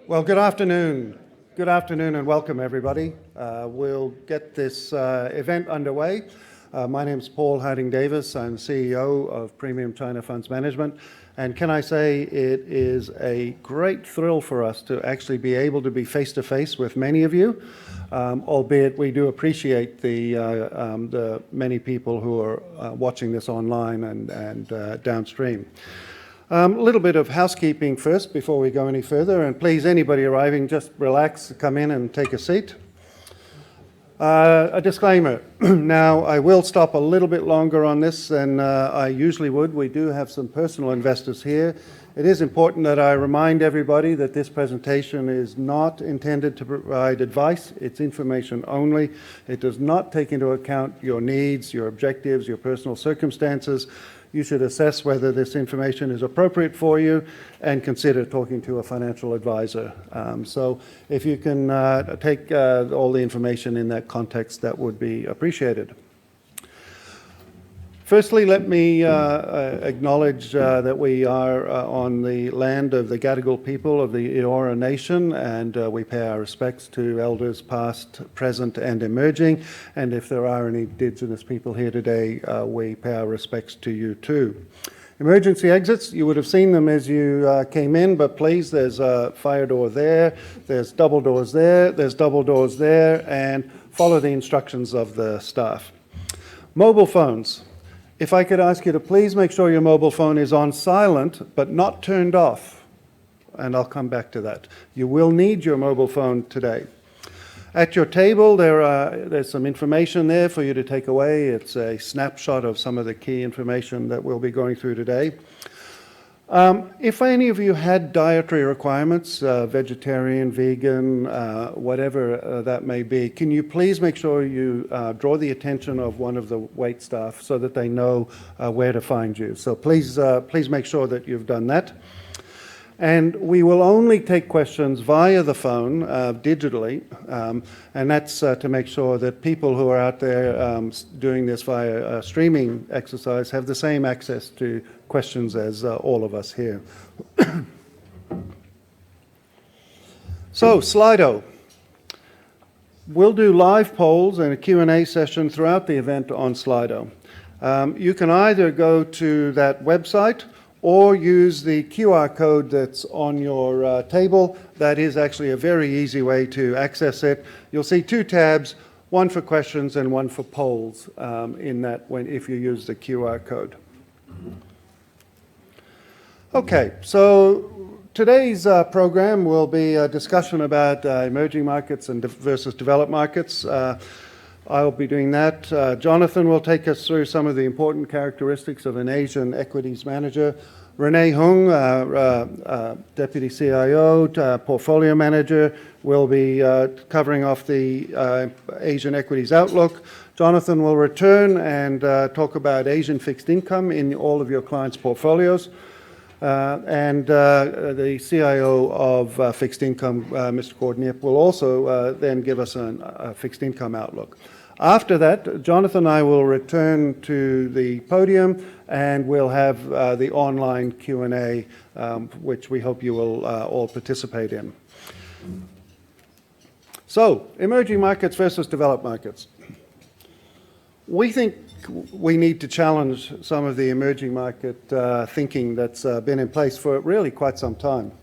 Well, good afternoon. Good afternoon and welcome, everybody. We'll get this event underway. My name is Paul Harding-Davis. I'm CEO of Premium China Funds Management. And can I say it is a great thrill for us to actually be able to be face-to-face with many of you, albeit we do appreciate the many people who are watching this online and downstream. A little bit of housekeeping first before we go any further, and please, anybody arriving, just relax, come in and take a seat. A disclaimer. Now, I will stop a little bit longer on this than I usually would. We do have some personal investors here. It is important that I remind everybody that this presentation is not intended to provide advice. It's information only. It does not take into account your needs, your objectives, your personal circumstances. You should assess whether this information is appropriate for you and consider talking to a financial advisor. So if you can take all the information in that context, that would be appreciated. Firstly, let me acknowledge that we are on the land of the Gadigal people of the Eora Nation, and we pay our respects to elders past, present and emerging. And if there are any Indigenous people here today, we pay our respects to you too. Emergency exits, you would have seen them as you came in, but please, there's a fire door there, there's double doors there, there's double doors there, and follow the instructions of the staff. Mobile phones. If I could ask you to please make sure your mobile phone is on silent, but not turned off, and I'll come back to that. You will need your mobile phone today. At your table, there's some information there for you to take away. It's a snapshot of some of the key information that we'll be going through today. If any of you had dietary requirements, vegetarian, vegan, whatever that may be, can you please make sure you draw the attention of one of the wait staff so that they know where to find you. So please make sure that you've done that. And we will only take questions via the phone, digitally, and that's to make sure that people who are out there doing this via a streaming exercise have the same access to questions as all of us here. So, Slido. We'll do live polls and a Q&A session throughout the event on Slido. You can either go to that website or use the QR code that's on your table. That is actually a very easy way to access it. You'll see two tabs, one for questions and one for polls in that if you use the QR code. Okay, so today's program will be a discussion about emerging markets and versus developed markets. I'll be doing that. Jonathan will take us through some of the important characteristics of an Asian equities manager. Renee Hung, Deputy CIO, Portfolio Manager, will be covering off the Asian equities outlook. Jonathan will return and talk about Asian fixed income in all of your clients' portfolios. And the CIO of fixed income, Mr. Gordon, will also then give us a fixed income outlook. After that, Jonathan and I will return to the podium and we'll have the online Q&A, which we hope you will all participate in. So, emerging markets versus developed markets. We think we need to challenge some of the emerging market thinking that's been in place for really quite some time.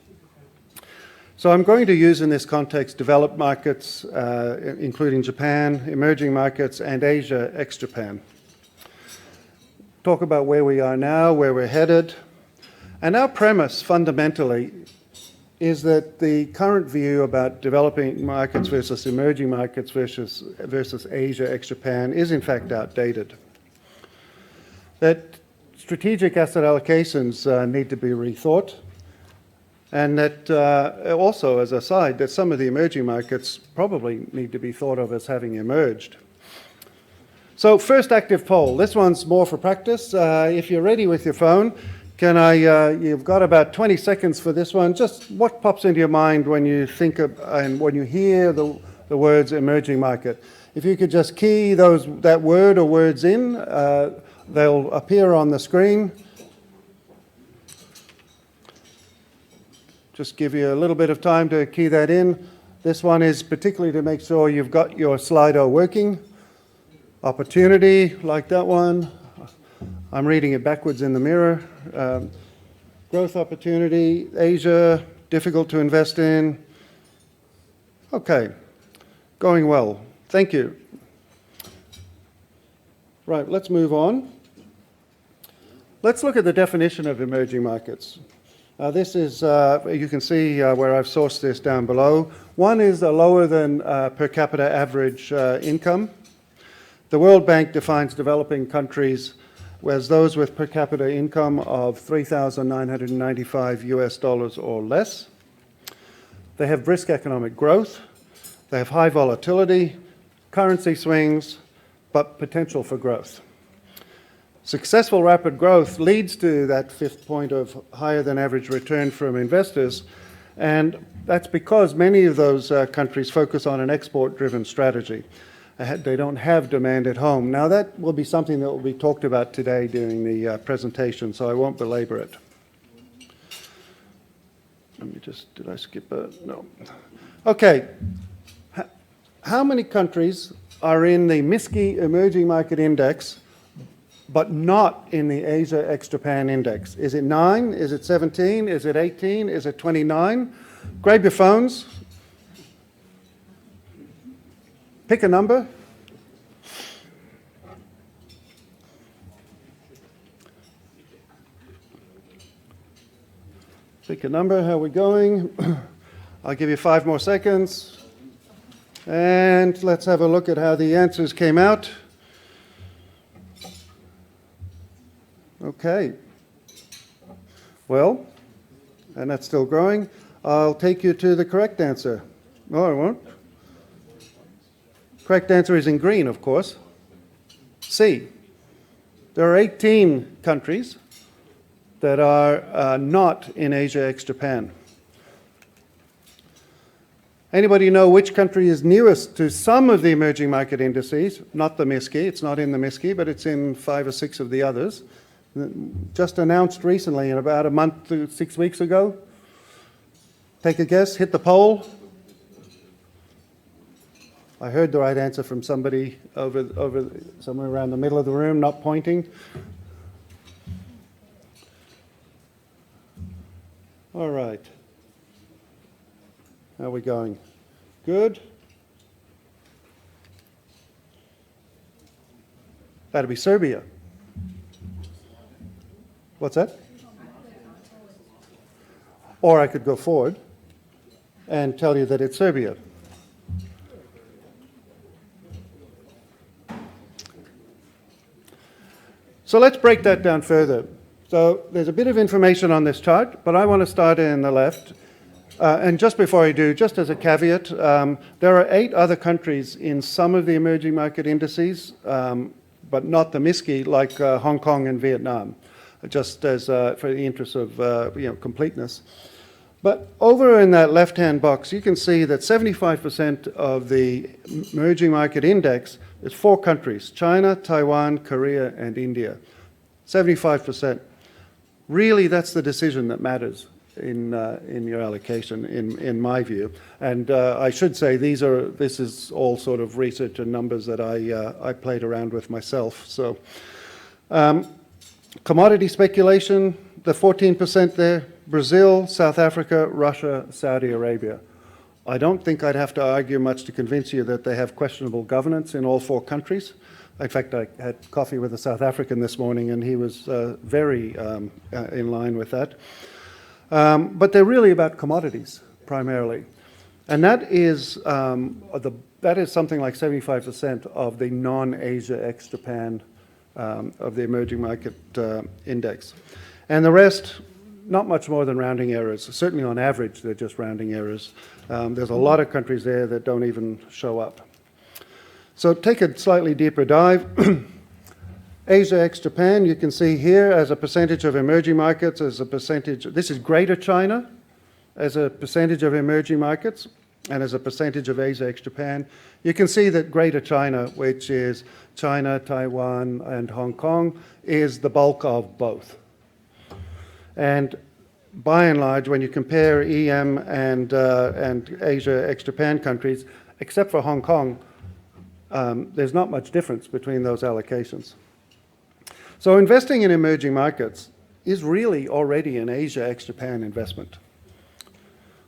So I'm going to use in this context developed markets, including Japan, emerging markets, and Asia ex-Japan. Talk about where we are now, where we're headed. And our premise, fundamentally, is that the current view about developing markets versus emerging markets versus Asia ex-Japan is in fact outdated. That strategic asset allocations need to be rethought. And that also, as a side, that some of the emerging markets probably need to be thought of as having emerged. So first active poll. This one's more for practice. If you're ready with your phone, you've got about 20 seconds for this one. Just what pops into your mind when you think of, and when you hear the words emerging market? If you could just key that word or words in, they'll appear on the screen. Just give you a little bit of time to key that in. This one is particularly to make sure you've got your Slido working. Opportunity, like that one. I'm reading it backwards in the mirror. Growth opportunity, Asia, difficult to invest in. Okay, going well. Thank you. Right, let's move on. Let's look at the definition of emerging markets. This is, you can see where I've sourced this down below. One is a lower than per capita average income. The World Bank defines developing countries as those with per capita income of $3,995 or less. They have brisk economic growth. They have high volatility, currency swings, but potential for growth. Successful rapid growth leads to that fifth point of higher than average return from investors, and that's because many of those countries focus on an export-driven strategy. They don't have demand at home. Now that will be something that will be talked about today during the presentation, so I won't belabor it. Let me just, did I skip a, no. Okay, how many countries are in the MSCI Emerging Market Index but not in the Asia ex-Japan Index? Is it 9? Is it 17? Is it 18? Is it 29? Grab your phones. Pick a number. Pick a number. How are we going? I'll give you 5 more seconds. And let's have a look at how the answers came out. Okay. Well, and that's still growing. I'll take you to the correct answer. No, I won't. Correct answer is in green, of course. C. There are 18 countries that are not in Asia ex-Japan. Anybody know which country is nearest to some of the emerging market indices? Not the MSCI, it's not in the MSCI, but it's in 5 or 6 of the others. Just announced recently, in about a month to 6 weeks ago. Take a guess, hit the poll. I heard the right answer from somebody over somewhere around the middle of the room, not pointing. All right. How are we going? Good. That'd be Serbia. What's that? Or I could go forward and tell you that it's Serbia. So let's break that down further. So there's a bit of information on this chart, but I want to start in the left. And just before I do, just as a caveat, there are 8 other countries in some of the emerging market indices, but not the MSCI, like Hong Kong and Vietnam, just as for the interest of completeness. But over in that left-hand box, you can see that 75% of the emerging market index is 4 countries: China, Taiwan, Korea, and India. 75%. Really, that's the decision that matters in your allocation, in my view. And I should say this is all sort of research and numbers that I played around with myself. So, commodity speculation, the 14% there: Brazil, South Africa, Russia, Saudi Arabia. I don't think I'd have to argue much to convince you that they have questionable governance in all 4 countries. In fact, I had coffee with a South African this morning, and he was very in line with that. But they're really about commodities, primarily. And that is something like 75% of the non-Asia ex-Japan of the emerging market index. And the rest, not much more than rounding errors. Certainly on average, they're just rounding errors. There's a lot of countries there that don't even show up. So take a slightly deeper dive. Asia ex-Japan, you can see here as a percentage of emerging markets, as a percentage, this is Greater China as a percentage of emerging markets, and as a percentage of Asia ex-Japan. You can see that Greater China, which is China, Taiwan, and Hong Kong, is the bulk of both. And by and large, when you compare EM and Asia ex-Japan countries, except for Hong Kong, there's not much difference between those allocations. So investing in emerging markets is really already an Asia ex-Japan investment,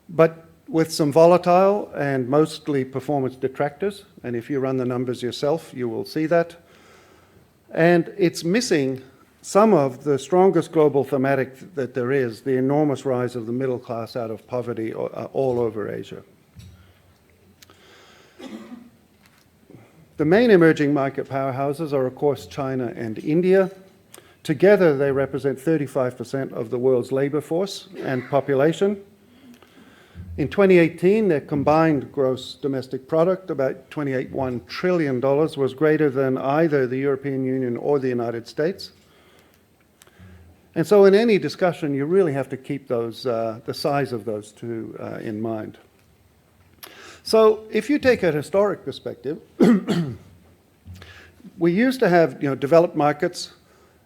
but with some volatile and mostly performance detractors, and if you run the numbers yourself, you will see that. And it's missing some of the strongest global thematic that there is, the enormous rise of the middle class out of poverty all over Asia. The main emerging market powerhouses are, of course, China and India. Together, they represent 35% of the world's labor force and population. In 2018, their combined gross domestic product, about $28.1 trillion, was greater than either the European Union or the United States. And so in any discussion, you really have to keep those, the size of those two in mind. So if you take a historic perspective, we used to have developed markets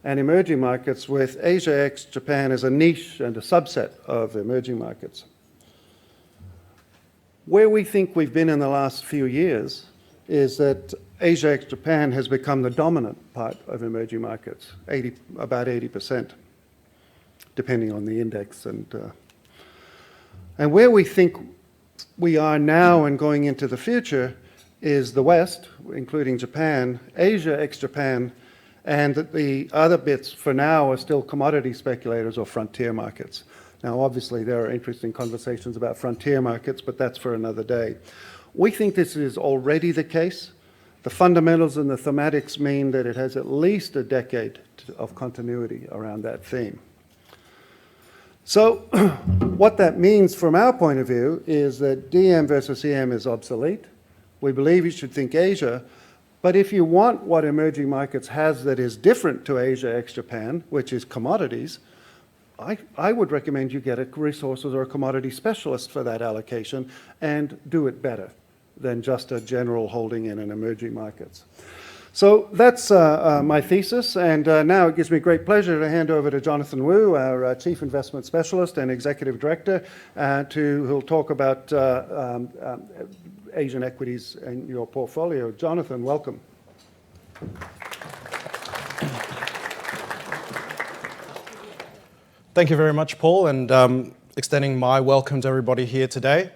and emerging markets, with Asia ex-Japan as a niche and a subset of emerging markets. Where we think we've been in the last few years is that Asia ex-Japan has become the dominant part of emerging markets, about 80%, depending on the index. And where we think we are now and going into the future is the West, including Japan, Asia ex-Japan, and the other bits for now are still commodity speculators or frontier markets. Now, obviously, there are interesting conversations about frontier markets, but that's for another day. We think this is already the case. The fundamentals and the thematics mean that it has at least a decade of continuity around that theme. So what that means from our point of view is that DM versus EM is obsolete. We believe you should think Asia. But if you want what emerging markets has that is different to Asia ex-Japan, which is commodities, I would recommend you get a resources or a commodity specialist for that allocation and do it better than just a general holding in an emerging markets. So that's my thesis, and now it gives me great pleasure to hand over to Jonathan Wu, our Chief Investment Specialist and Executive Director, who'll talk about Asian equities in your portfolio. Jonathan, welcome. Thank you very much, Paul, and extending my welcome to everybody here today.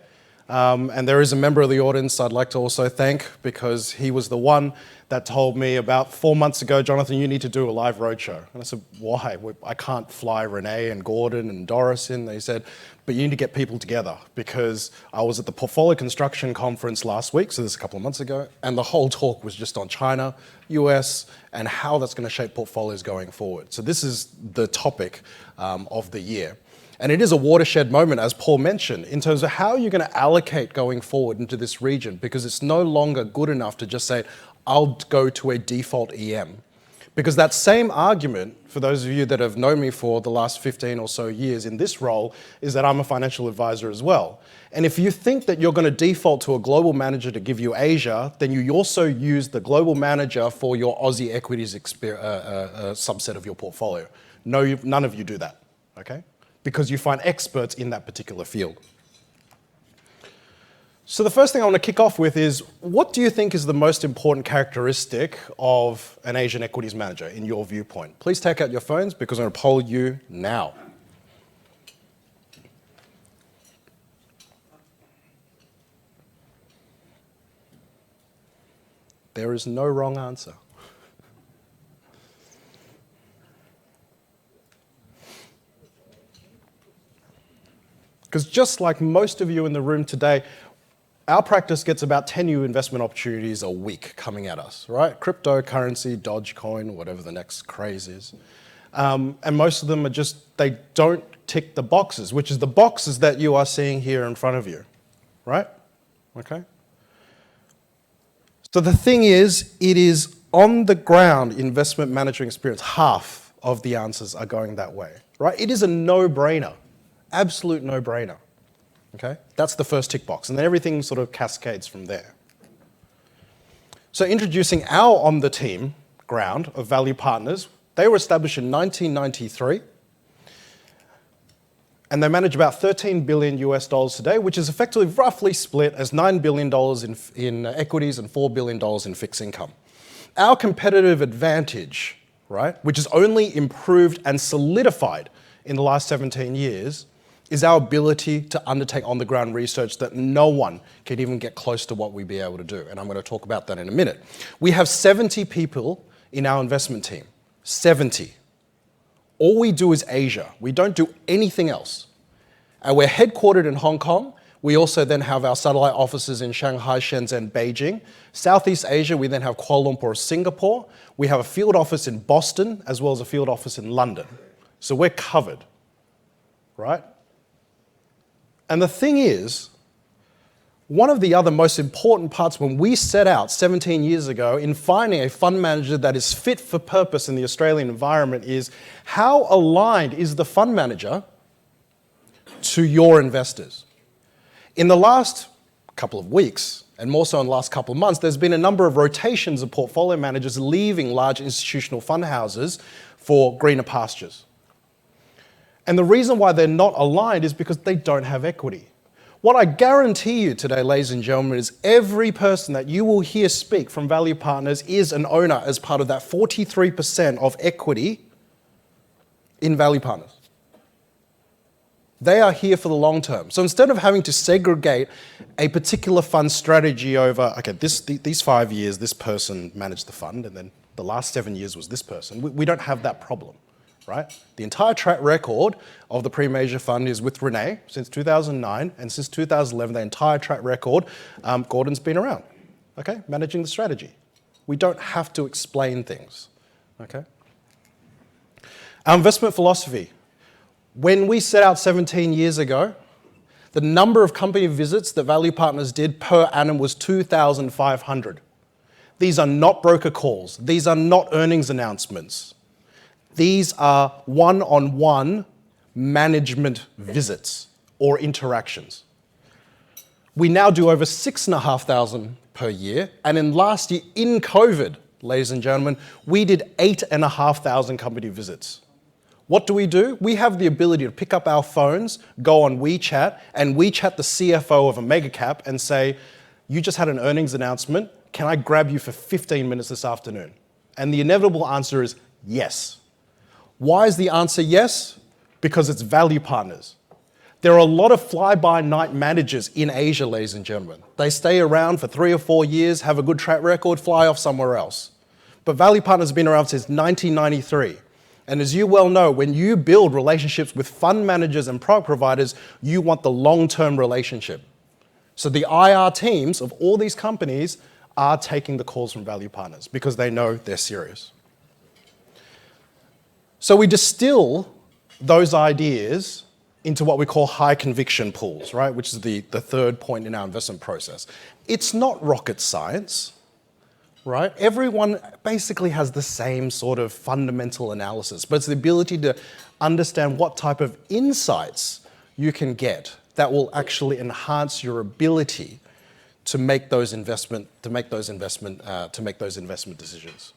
And there is a member of the audience I'd like to also thank, because he was the one that told me about 4 months ago, Jonathan, you need to do a live roadshow. And I said, why? I can't fly Renee and Gordon and Doris in. They said, but you need to get people together, because I was at the Portfolio Construction Conference last week, so this is a couple of months ago, and the whole talk was just on China, US, and how that's going to shape portfolios going forward. So this is the topic of the year. And it is a watershed moment, as Paul mentioned, in terms of how you're going to allocate going forward into this region, because it's no longer good enough to just say, I'll go to a default EM. Because that same argument, for those of you that have known me for the last 15 or so years in this role, is that I'm a financial advisor as well. And if you think that you're going to default to a global manager to give you Asia, then you also use the global manager for your Aussie equities subset of your portfolio. No, none of you do that, okay? Because you find experts in that particular field. So the first thing I want to kick off with is, what do you think is the most important characteristic of an Asian equities manager in your viewpoint? Please take out your phones, because I'm going to poll you now. There is no wrong answer. Because just like most of you in the room today, our practice gets about 10 new investment opportunities a week coming at us, right? Cryptocurrency, Dogecoin, whatever the next craze is. And most of them are just, they don't tick the boxes, which is the boxes that you are seeing here in front of you, right? Okay. So the thing is, it is on the ground investment management experience. Half of the answers are going that way, right? It is a no-brainer, absolute no-brainer. Okay, that's the first tick box, and then everything sort of cascades from there. So introducing our on the team ground of value partners, they were established in 1993. And they manage about 13 billion US dollars today, which is effectively roughly split as $9 billion in equities and $4 billion in fixed income. Our competitive advantage, right, which has only improved and solidified in the last 17 years, is our ability to undertake on-the-ground research that no one can even get close to what we'd be able to do. And I'm going to talk about that in a minute. We have 70 people in our investment team. 70. All we do is Asia. We don't do anything else. And we're headquartered in Hong Kong. We also then have our satellite offices in Shanghai, Shenzhen, Beijing. Southeast Asia, we then have Kuala Lumpur, Singapore. We have a field office in Boston, as well as a field office in London. So we're covered, right? And the thing is, one of the other most important parts when we set out 17 years ago in finding a fund manager that is fit for purpose in the Australian environment is how aligned is the fund manager to your investors? In the last couple of weeks, and more so in the last couple of months, there's been a number of rotations of portfolio managers leaving large institutional fund houses for greener pastures. And the reason why they're not aligned is because they don't have equity. What I guarantee you today, ladies and gentlemen, is every person that you will hear speak from Value Partners is an owner as part of that 43% of equity in Value Partners. They are here for the long term. So instead of having to segregate a particular fund strategy over, okay, these 5 years, this person managed the fund, and then the last 7 years was this person, we don't have that problem, right? The entire track record of the pre-major fund is with Renee since 2009, and since 2011, the entire track record, Gordon's been around, okay, managing the strategy. We don't have to explain things, okay? Our investment philosophy. When we set out 17 years ago, the number of company visits that Value Partners did per annum was 2,500. These are not broker calls. These are not earnings announcements. These are one-on-one management visits or interactions. We now do over 6,500 per year, and in last year, in COVID, ladies and gentlemen, we did 8,500 company visits. What do? We have the ability to pick up our phones, go on WeChat, and WeChat the CFO of a mega cap and say, you just had an earnings announcement, can I grab you for 15 minutes this afternoon? And the inevitable answer is yes. Why is the answer yes? Because it's Value Partners. There are a lot of fly-by-night managers in Asia, ladies and gentlemen. They stay around for 3 or 4 years, have a good track record, fly off somewhere else. But Value Partners has been around since 1993. And as you well know, when you build relationships with fund managers and product providers, you want the long-term relationship. So the IR teams of all these companies are taking the calls from Value Partners because they know they're serious. So we distill those ideas into what we call high conviction pools, right? Which is the third point in our investment process. It's not rocket science. Right? Everyone basically has the same sort of fundamental analysis, but it's the ability to understand what type of insights you can get that will actually enhance your ability to make those investment decisions.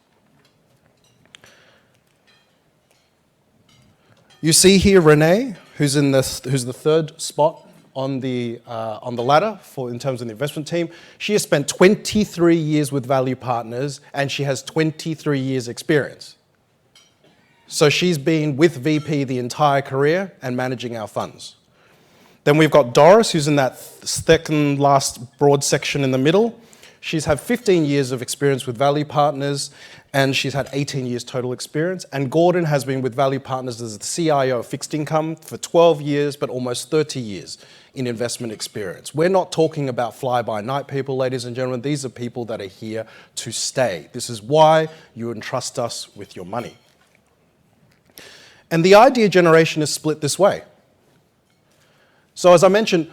You see here Renee, who's the third spot on the ladder in terms of the investment team. She has spent 23 years with Value Partners, and she has 23 years experience. So she's been with VP the entire career and managing our funds. Then we've got Doris, who's in that second last broad section in the middle. She's had 15 years of experience with Value Partners, and she's had 18 years total experience. And Gordon has been with Value Partners as the CIO of fixed income for 12 years, but almost 30 years in investment experience. We're not talking about fly-by-night people, ladies and gentlemen. These are people that are here to stay. This is why you entrust us with your money. And the idea generation is split this way. So as I mentioned,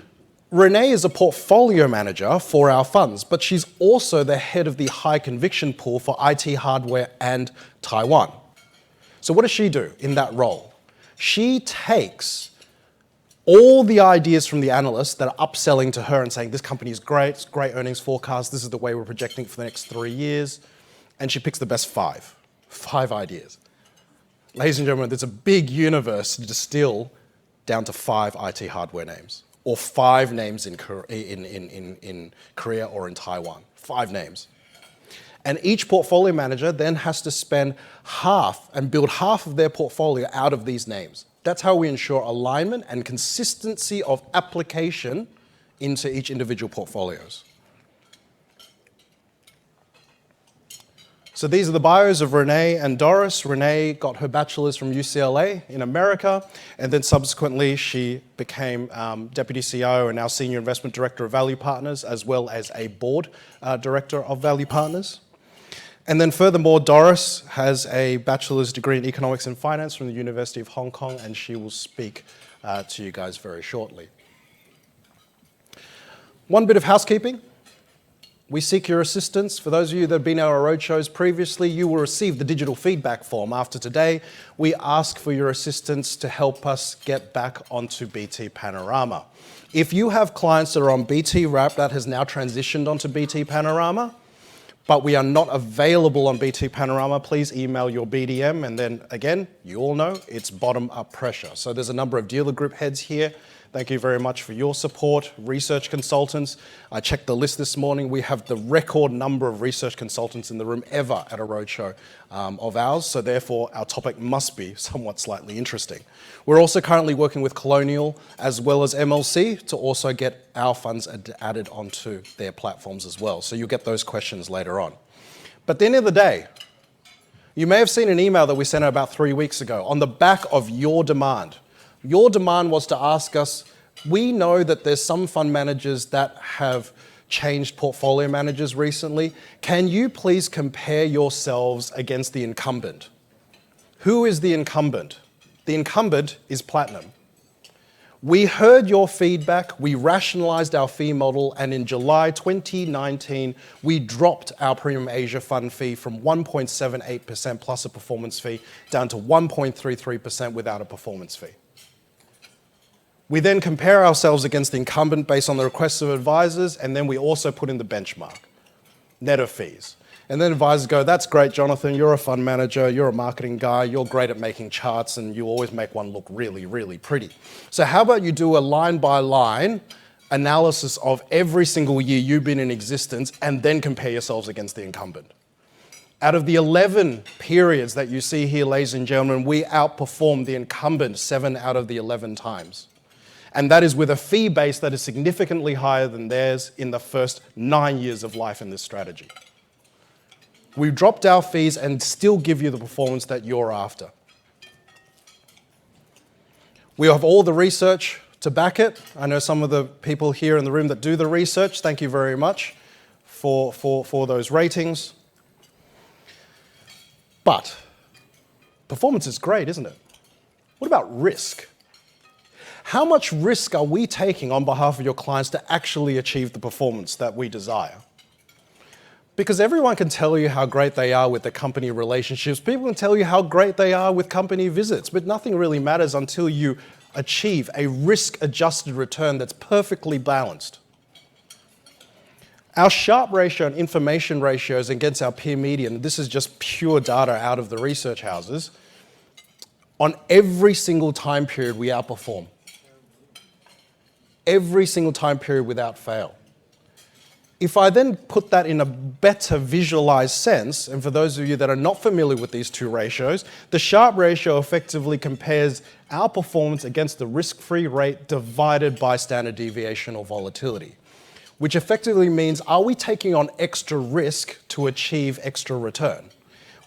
Renee is a portfolio manager for our funds, but she's also the head of the high conviction pool for IT hardware and Taiwan. So what does she do in that role? She takes all the ideas from the analysts that are upselling to her and saying, this company is great, it's great earnings forecast, this is the way we're projecting for the next 3 years, and she picks the best five ideas. Ladies and gentlemen, there's a big universe to distill down to 5 IT hardware names, or 5 names in Korea or in Taiwan, 5 names. And each portfolio manager then has to spend half and build half of their portfolio out of these names. That's how we ensure alignment and consistency of application into each individual portfolios. So these are the bios of Renee and Doris. Renee got her bachelor's from UCLA in America, and then subsequently she became Deputy CEO and now Senior Investment Director of Value Partners, as well as a Board Director of Value Partners. And then furthermore, Doris has a bachelor's degree in Economics and Finance from the University of Hong Kong, and she will speak to you guys very shortly. One bit of housekeeping. We seek your assistance. For those of you that have been at our roadshows previously, you will receive the digital feedback form. After today, we ask for your assistance to help us get back onto BT Panorama. If you have clients that are on BT Wrap that has now transitioned onto BT Panorama, but we are not available on BT Panorama, please email your BDM, and then again, you all know it's bottom-up pressure. So there's a number of dealer group heads here. Thank you very much for your support. Research consultants, I checked the list this morning. We have the record number of research consultants in the room ever at a roadshow of ours, so therefore our topic must be somewhat slightly interesting. We're also currently working with Colonial as well as MLC to also get our funds added onto their platforms as well, so you'll get those questions later on. But at the end of the day, you may have seen an email that we sent out about 3 weeks ago on the back of your demand. Your demand was to ask us, we know that there's some fund managers that have changed portfolio managers recently. Can you please compare yourselves against the incumbent? Who is the incumbent? The incumbent is Platinum. We heard your feedback, we rationalized our fee model, and in July 2019, we dropped our Premium Asia Fund fee from 1.78% plus a performance fee down to 1.33% without a performance fee. We then compare ourselves against the incumbent based on the requests of advisors, and then we also put in the benchmark, net of fees. And then advisors go, that's great, Jonathan, you're a fund manager, you're a marketing guy, you're great at making charts, and you always make one look really, really pretty. So how about you do a line-by-line analysis of every single year you've been in existence, and then compare yourselves against the incumbent. Out of the 11 periods that you see here, ladies and gentlemen, we outperformed the incumbent 7 out of the 11 times. And that is with a fee base that is significantly higher than theirs in the first 9 years of life in this strategy. We've dropped our fees and still give you the performance that you're after. We have all the research to back it. I know some of the people here in the room that do the research. Thank you very much for those ratings. But performance is great, isn't it? What about risk? How much risk are we taking on behalf of your clients to actually achieve the performance that we desire? Because everyone can tell you how great they are with the company relationships. People can tell you how great they are with company visits, but nothing really matters until you achieve a risk-adjusted return that's perfectly balanced. Our Sharpe ratio and information ratios against our peer median, this is just pure data out of the research houses, on every single time period we outperform. Every single time period without fail. If I then put that in a better visualized sense, and for those of you that are not familiar with these two ratios, the Sharpe ratio effectively compares our performance against the risk-free rate divided by standard deviation or volatility, which effectively means, are we taking on extra risk to achieve extra return?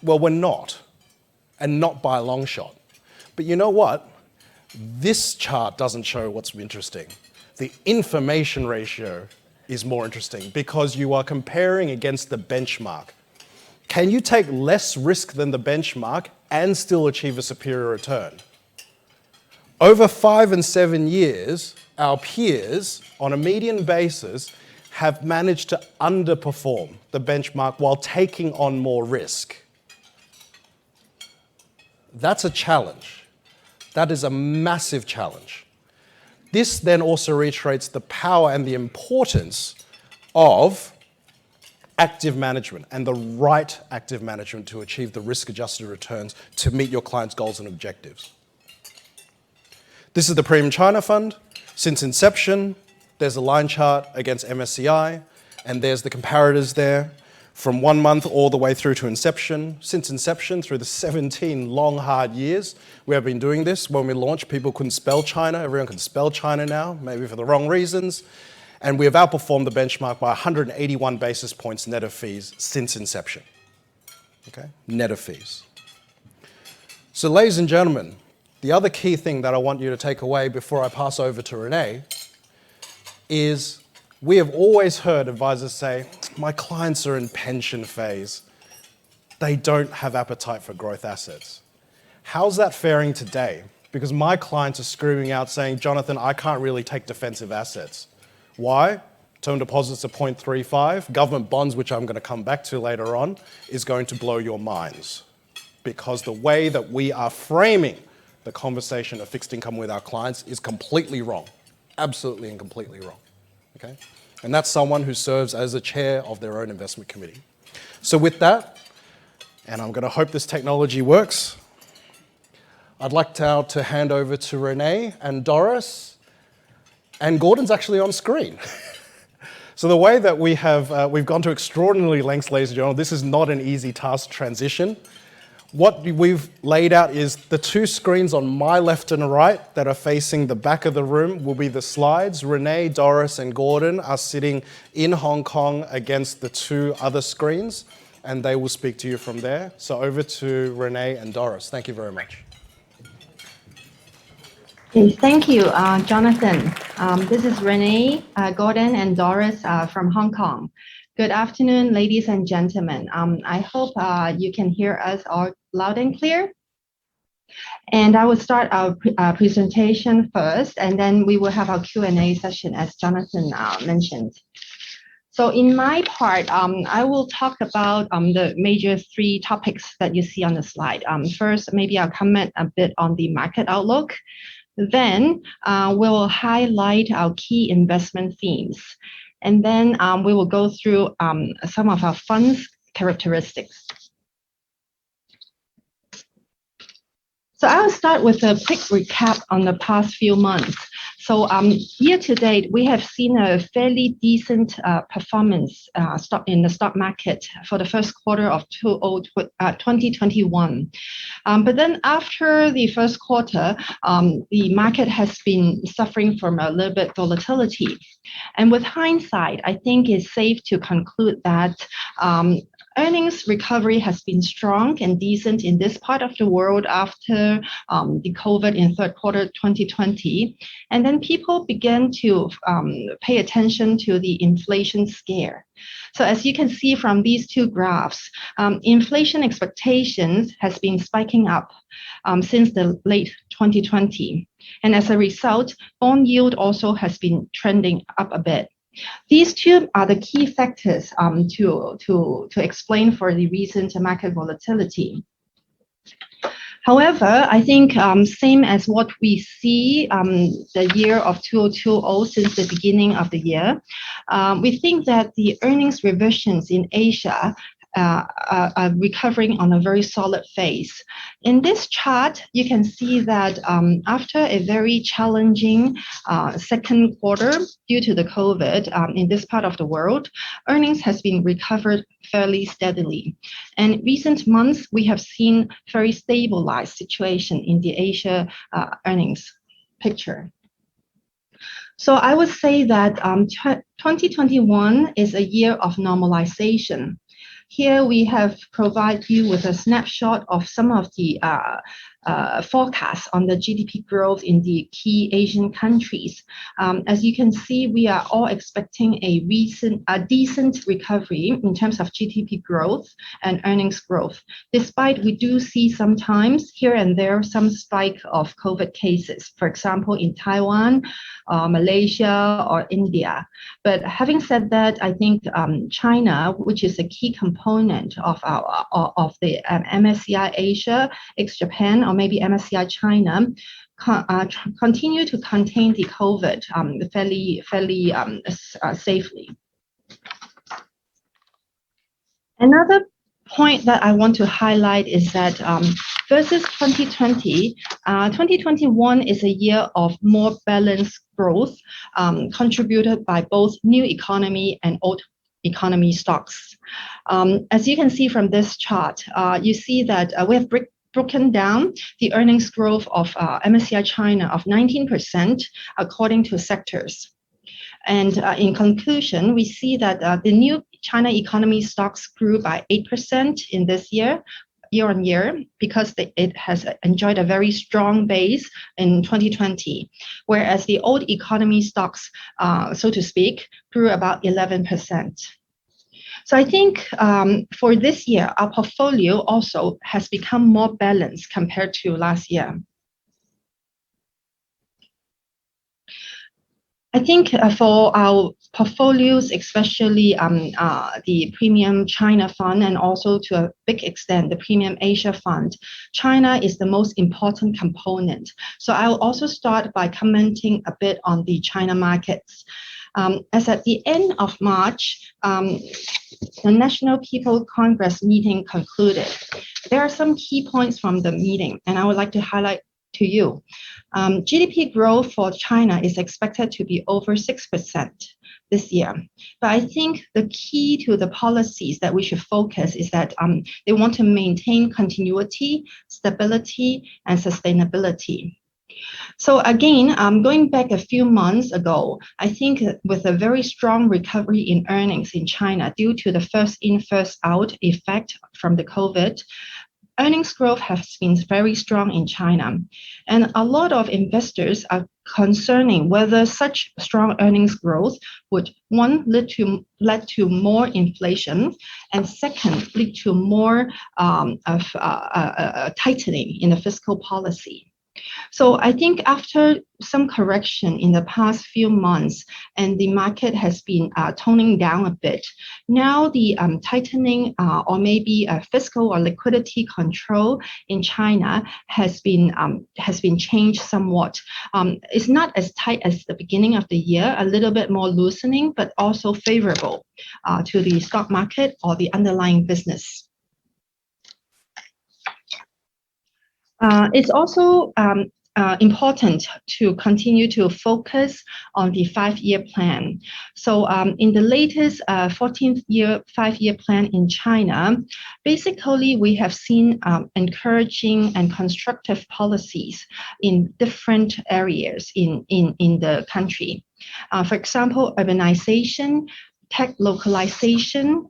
Well, we're not, and not by a long shot. But you know what? This chart doesn't show what's interesting. The information ratio is more interesting because you are comparing against the benchmark. Can you take less risk than the benchmark and still achieve a superior return? Over 5 and 7 years, our peers, on a median basis, have managed to underperform the benchmark while taking on more risk. That's a challenge. That is a massive challenge. This then also reiterates the power and the importance of active management and the right active management to achieve the risk-adjusted returns to meet your clients' goals and objectives. This is the Premium China Fund. Since inception, there's a line chart against MSCI, and there's the comparators there from 1 month all the way through to inception. Since inception, through the 17 long, hard years we have been doing this. When we launched, people couldn't spell China. Everyone can spell China now, maybe for the wrong reasons. And we have outperformed the benchmark by 181 basis points net of fees since inception. Okay, net of fees. So ladies and gentlemen, the other key thing that I want you to take away before I pass over to Renee is we have always heard advisors say, my clients are in pension phase. They don't have appetite for growth assets. How's that faring today? Because my clients are screaming out saying, Jonathan, I can't really take defensive assets. Why? Term deposits are 0.35. Government bonds, which I'm going to come back to later on, is going to blow your minds. Because the way that we are framing the conversation of fixed income with our clients is completely wrong. Absolutely and completely wrong. Okay? And that's someone who serves as the chair of their own investment committee. So with that, and I'm going to hope this technology works, I'd like now to hand over to Renee and Doris, and Gordon's actually on screen. So the way that we've gone to extraordinary lengths, ladies and gentlemen, this is not an easy task transition. What we've laid out is the two screens on my left and right that are facing the back of the room will be the slides. Renee, Doris, and Gordon are sitting in Hong Kong against the two other screens, and they will speak to you from there. So over to Renee and Doris. Thank you very much. Okay, thank you, Jonathan. This is Renee, Gordon, and Doris from Hong Kong. Good afternoon, ladies and gentlemen. I hope you can hear us all loud and clear. And I will start our presentation first, and then we will have our Q&A session, as Jonathan mentioned. So in my part, I will talk about the major three topics that you see on the slide. First, maybe I'll comment a bit on the market outlook. Then we'll highlight our key investment themes. And then we will go through some of our funds characteristics. So I'll start with a quick recap on the past few months. So year to date, we have seen a fairly decent performance in the stock market for the first quarter of 2021. But then after the first quarter, the market has been suffering from a little bit volatility. And with hindsight, I think it's safe to conclude that earnings recovery has been strong and decent in this part of the world after the COVID in third quarter 2020. And then people began to pay attention to the inflation scare. So as you can see from these two graphs, inflation expectations has been spiking up since the late 2020. And as a result, bond yield also has been trending up a bit. These two are the key factors to explain for the recent market volatility. However, I think same as what we see the year of 2020 since the beginning of the year, we think that the earnings revisions in Asia are recovering on a very solid phase. In this chart, you can see that after a very challenging second quarter due to the COVID in this part of the world, earnings has been recovered fairly steadily. And recent months, we have seen very stabilized situation in the Asia earnings picture. So I would say that 2021 is a year of normalization. Here we have provided you with a snapshot of some of the forecasts on the GDP growth in the key Asian countries. As you can see, we are all expecting a decent recovery in terms of GDP growth and earnings growth, despite we do see sometimes here and there some spike of COVID cases, for example, in Taiwan, Malaysia, or India. But having said that, I think China, which is a key component of the MSCI Asia, ex-Japan, or maybe MSCI China, continue to contain the COVID fairly safely. Another point that I want to highlight is that versus 2020, 2021 is a year of more balanced growth contributed by both new economy and old economy stocks. As you can see from this chart, you see that we have broken down the earnings growth of MSCI China of 19% according to sectors. And in conclusion, we see that the new China economy stocks grew by 8% in this year on year, because it has enjoyed a very strong base in 2020, whereas the old economy stocks, so to speak, grew about 11%. So I think for this year, our portfolio also has become more balanced compared to last year. I think for our portfolios, especially the Premium China Fund and also to a big extent the Premium Asia Fund, China is the most important component. So I will also start by commenting a bit on the China markets. As at the end of March, the National People's Congress meeting concluded. There are some key points from the meeting, and I would like to highlight to you. GDP growth for China is expected to be over 6% this year. But I think the key to the policies that we should focus is that they want to maintain continuity, stability, and sustainability. So again, going back a few months ago, I think with a very strong recovery in earnings in China due to the first in, first out effect from the COVID, earnings growth has been very strong in China. And a lot of investors are concerning whether such strong earnings growth would, one, lead to more inflation, and second, lead to more tightening in the fiscal policy. So I think after some correction in the past few months, and the market has been toning down a bit, now the tightening or maybe fiscal or liquidity control in China has been changed somewhat. It's not as tight as the beginning of the year, a little bit more loosening, but also favorable to the stock market or the underlying business. It's also important to continue to focus on the 5-year plan. So in the latest 14th year 5-year plan in China, basically we have seen encouraging and constructive policies in different areas in the country. For example, urbanization, tech localization,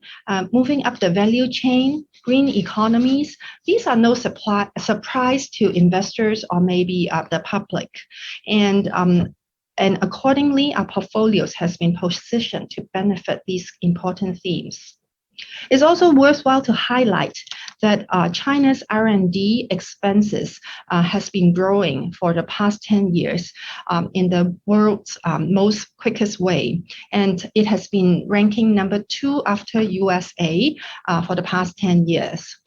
moving up the value chain, green economies. These are no surprise to investors or maybe the public. And accordingly, our portfolios has been positioned to benefit these important themes. It's also worthwhile to highlight that China's R&D expenses has been growing for the past 10 years in the world's most quickest way. And it has been ranking number 2 after USA for the past 10 years.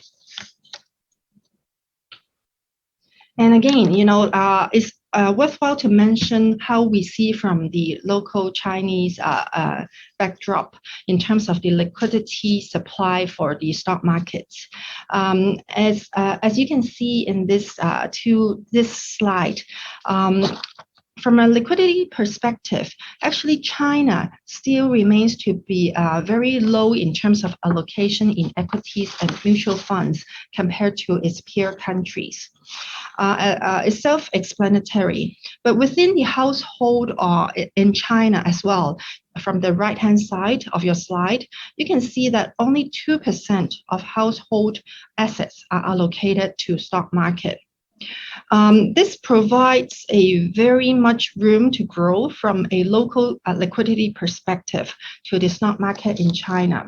And again, it's worthwhile to mention how we see from the local Chinese backdrop in terms of the liquidity supply for the stock markets. As you can see in this slide, from a liquidity perspective, actually China still remains to be very low in terms of allocation in equities and mutual funds compared to its peer countries. It's self-explanatory, but within the household in China as well, from the right-hand side of your slide, you can see that only 2% of household assets are allocated to stock market. This provides a very much room to grow from a local liquidity perspective to the stock market in China.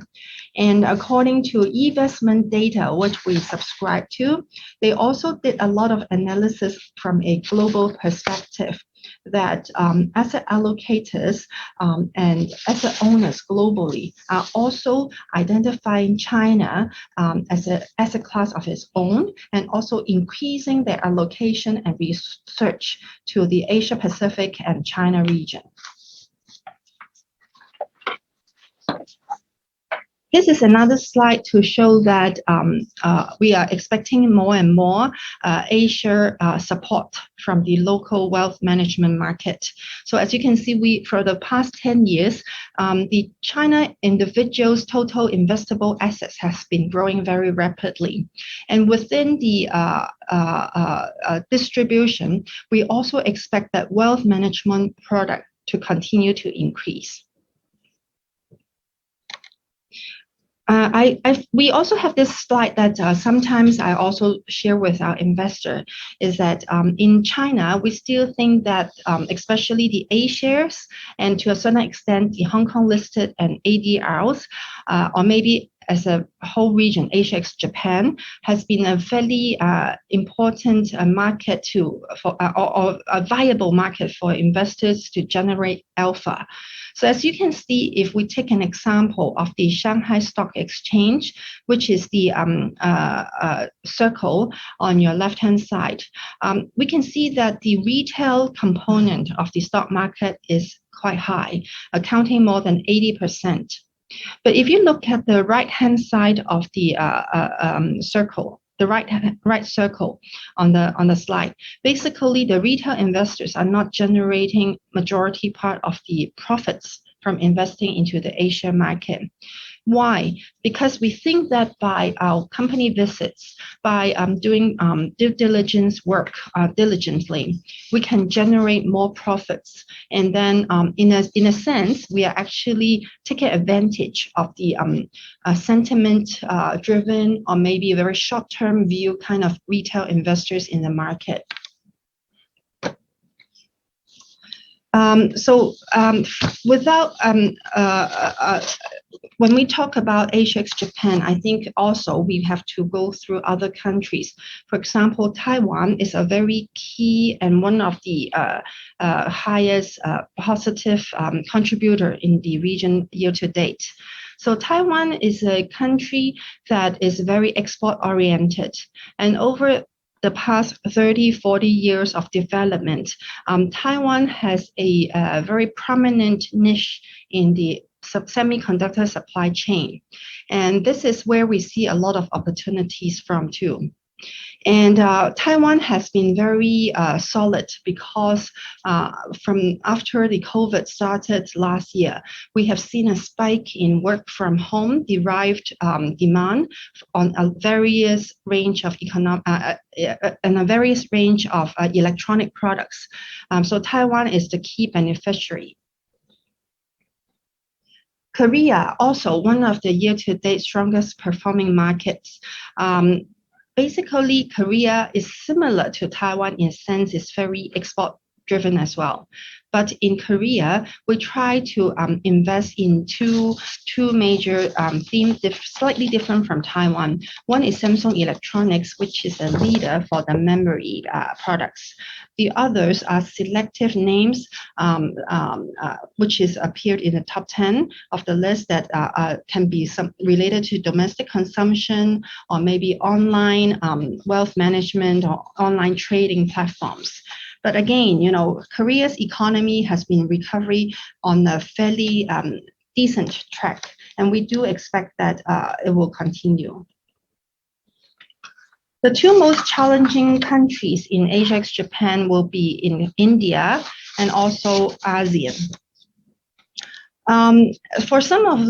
And according to eVestment data, which we subscribe to, they also did a lot of analysis from a global perspective that asset allocators and asset owners globally are also identifying China as an asset class of its own, and also increasing their allocation and research to the Asia Pacific and China region. This is another slide to show that we are expecting more and more Asia support from the local wealth management market. So as you can see, for the past 10 years, the China individuals' total investable assets has been growing very rapidly. And within the distribution, we also expect that wealth management product to continue to increase. We also have this slide that sometimes I also share with our investor, is that in China, we still think that especially the A shares and to a certain extent the Hong Kong listed and ADRs, or maybe as a whole region, Asia ex Japan, has been a fairly important market or a viable market for investors to generate alpha. So as you can see, if we take an example of the Shanghai Stock Exchange, which is the circle on your left-hand side, we can see that the retail component of the stock market is quite high, accounting more than 80%. But if you look at the right-hand side of the circle, the right circle on the slide, basically the retail investors are not generating majority part of the profits from investing into the Asia market. Why? Because we think that by our company visits, by doing due diligence work diligently, we can generate more profits. And then in a sense, we are actually taking advantage of the sentiment driven or maybe a very short-term view kind of retail investors in the market. When we talk about Asia ex Japan, I think also we have to go through other countries. For example, Taiwan is a very key and one of the highest positive contributor in the region year to date. So Taiwan is a country that is very export oriented, and over the past 30, 40 years of development, Taiwan has a very prominent niche in the semiconductor supply chain. And this is where we see a lot of opportunities from too. And Taiwan has been very solid because from after the COVID started last year, we have seen a spike in work from home derived demand on a various range of electronic products. So Taiwan is the key beneficiary. Korea, also one of the year-to-date strongest performing markets. Basically, Korea is similar to Taiwan in a sense, it's very export driven as well. But in Korea, we try to invest in two major themes, slightly different from Taiwan. One is Samsung Electronics, which is a leader for the memory products. The others are selective names, which is appeared in the top 10 of the list that can be related to domestic consumption or maybe online wealth management or online trading platforms. But again, Korea's economy has been recovery on a fairly decent track, and we do expect that it will continue. The two most challenging countries in Asia ex Japan will be in India and also ASEAN. For some of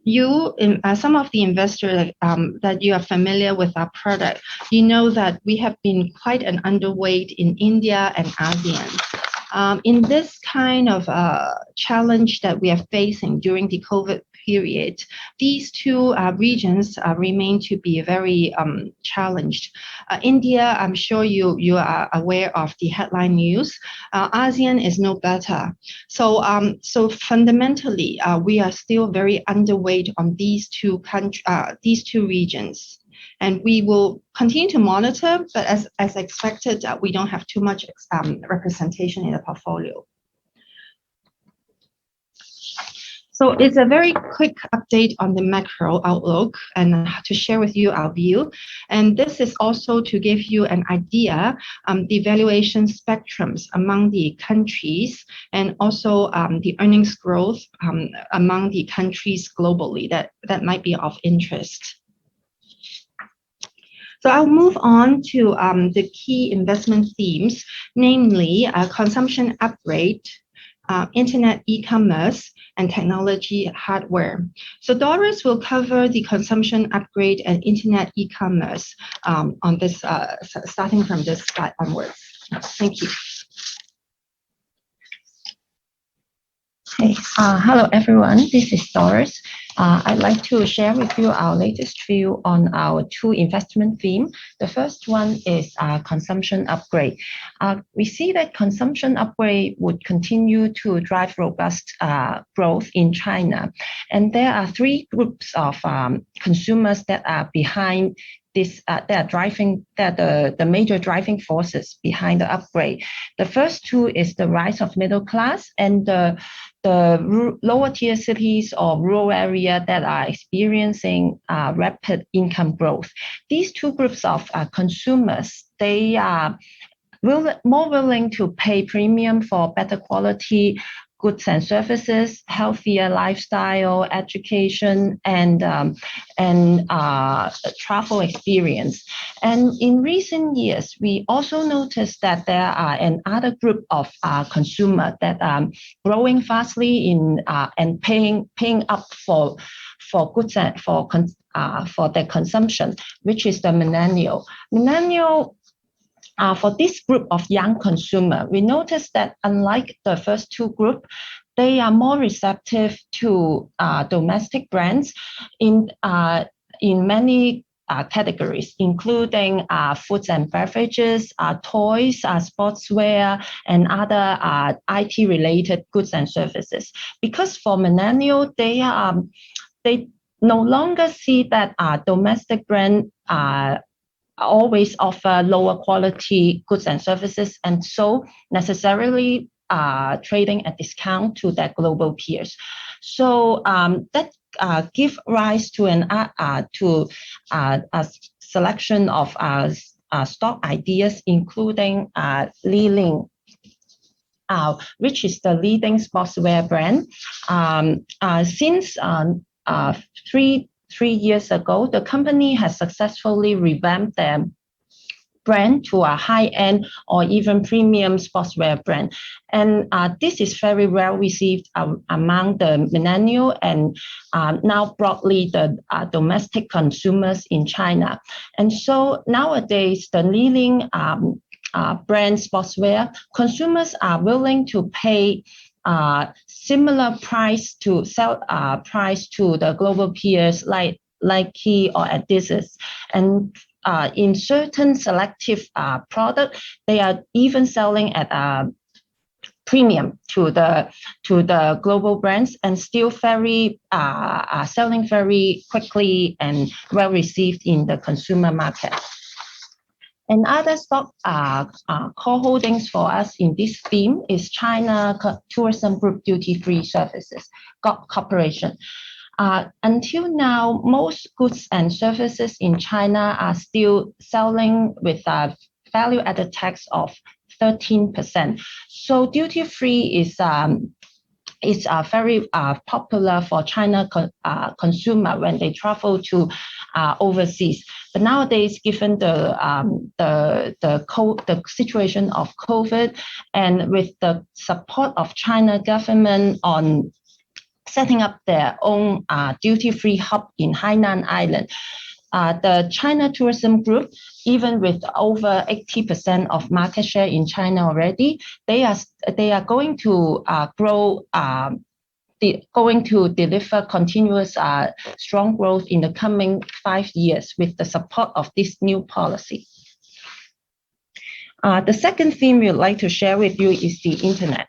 you, some of the investors that you are familiar with our product, you know that we have been quite an underweight in India and ASEAN. In this kind of challenge that we are facing during the COVID period, these two regions remain to be very challenged. India, I'm sure you are aware of the headline news. ASEAN is no better. So fundamentally, we are still very underweight on these two regions. And we will continue to monitor, but as expected, we don't have too much representation in the portfolio. So it's a very quick update on the macro outlook and to share with you our view. And this is also to give you an idea, the valuation spectrums among the countries and also the earnings growth among the countries globally that might be of interest. So I'll move on to the key investment themes, namely consumption upgrade, internet e-commerce, and technology hardware. So Doris will cover the consumption upgrade and internet e-commerce on this, starting from this slide onwards. Thank you. Hey, hello everyone, this is Doris. I'd like to share with you our latest view on our two investment themes. The first one is consumption upgrade. We see that consumption upgrade would continue to drive robust growth in China. And there are three groups of consumers that are behind this, the major driving forces behind the upgrade. The first two is the rise of middle class and the lower tier cities or rural area that are experiencing rapid income growth. These two groups of consumers, they are more willing to pay premium for better quality goods and services, healthier lifestyle, education, and travel experience. And in recent years, we also noticed that there are another group of consumer that are growing fastly in and paying up for goods and for their consumption, which is the millennial. For this group of young consumer, we noticed that unlike the first two groups, they are more receptive to domestic brands in many categories, including foods and beverages, toys, sportswear, and other IT-related goods and services. Because for millennial, they no longer see that domestic brand always offer lower quality goods and services, and so necessarily trading at discount to their global peers. So that give rise to a selection of stock ideas, including Li Ling, which is the leading sportswear brand. Since three years ago, the company has successfully revamped their brand to a high-end or even premium sportswear brand. And this is very well received among the millennial and now broadly the domestic consumers in China. And so nowadays, the leading brand sportswear, consumers are willing to pay similar price to the global peers like Nike or Adidas. And in certain selective product, they are even selling at a premium to the global brands and still very selling very quickly and well received in the consumer market. And other stock core holdings for us in this theme is China Tourism Group Duty-Free Services Corporation. Until now, most goods and services in China are still selling with a value-added tax of 13%. So duty-free is very popular for China consumer when they travel to overseas. But nowadays, given the situation of COVID and with the support of China government on setting up their own duty-free hub in Hainan Island, the China Tourism Group, even with over 80% of market share in China already, they are going to grow. Going to deliver continuous strong growth in the coming 5 years with the support of this new policy. The second theme we'd like to share with you is the internet.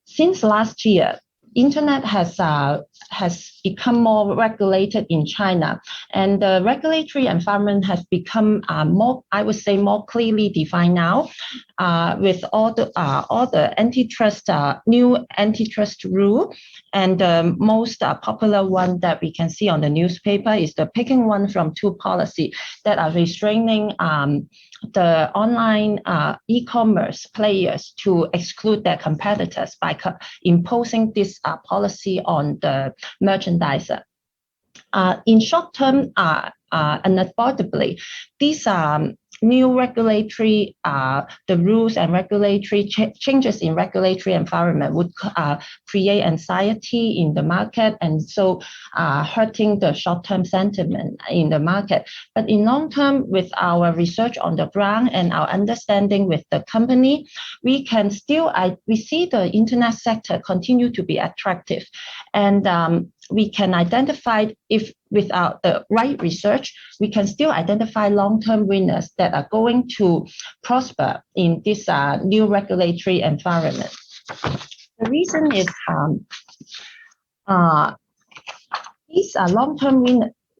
Since last year, internet has become more regulated in China, and the regulatory environment has become more, I would say, more clearly defined now. with all the antitrust new antitrust rule, and the most popular one that we can see on the newspaper is the picking one from two policy that are restraining the online e-commerce players to exclude their competitors by imposing this policy on the merchandiser. In short term, unavoidably, these new regulatory, the rules and regulatory changes in regulatory environment would create anxiety in the market, and so hurting the short-term sentiment in the market. But in long term, with our research on the ground and our understanding with the company, we can still, we see the internet sector continue to be attractive, and we can identify, if without the right research, we can still identify long-term winners that are going to prosper in this new regulatory environment. The reason is these are long-term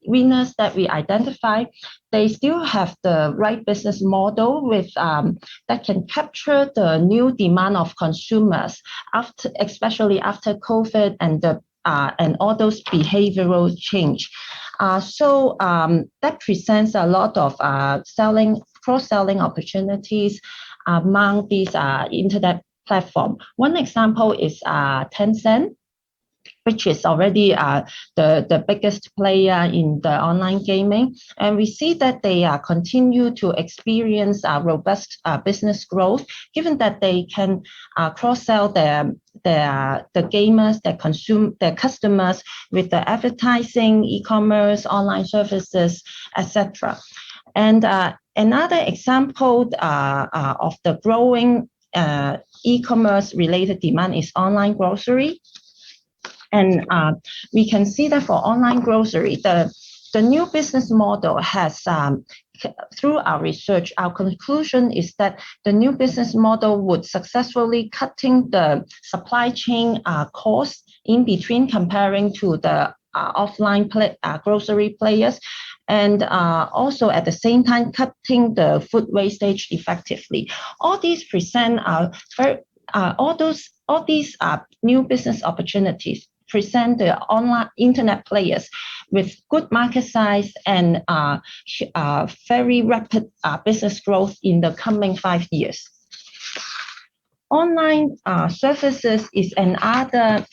winners that we identify. They still have the right business model with that can capture the new demand of consumers after, especially after COVID and the and all those behavioral change. So that presents a lot of cross-selling opportunities among these internet platform. One example is Tencent, which is already the biggest player in the online gaming. And we see that they continue to experience robust business growth, given that they can cross-sell the gamers, their customers with the advertising, e-commerce, online services, etc. And another example of the growing e-commerce related demand is online grocery. And we can see that for online grocery, the new business model has, through our research, our conclusion is that the new business model would successfully cutting the supply chain costs in between comparing to the offline grocery players, and also at the same time cutting the food wastage effectively. All these present all these new business opportunities present the online internet players with good market size and very rapid business growth in the coming 5 years. Online services is another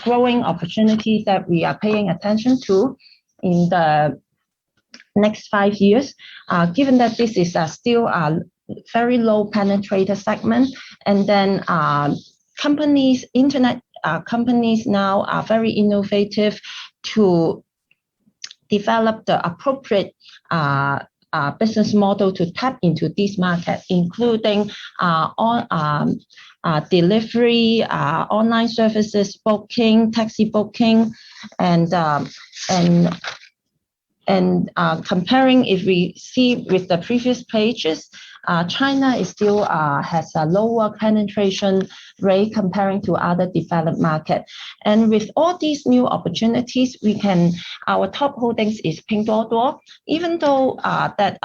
growing opportunity that we are paying attention to in the next 5 years, given that this is still a very low penetrated segment, and then internet companies now are very innovative to develop the appropriate business model to tap into this market, including delivery, online services, booking, taxi booking, and comparing, if we see with the previous pages, China is still has a lower penetration rate comparing to other developed markets. And with all these new opportunities, our top holdings is Pinduoduo. Even though that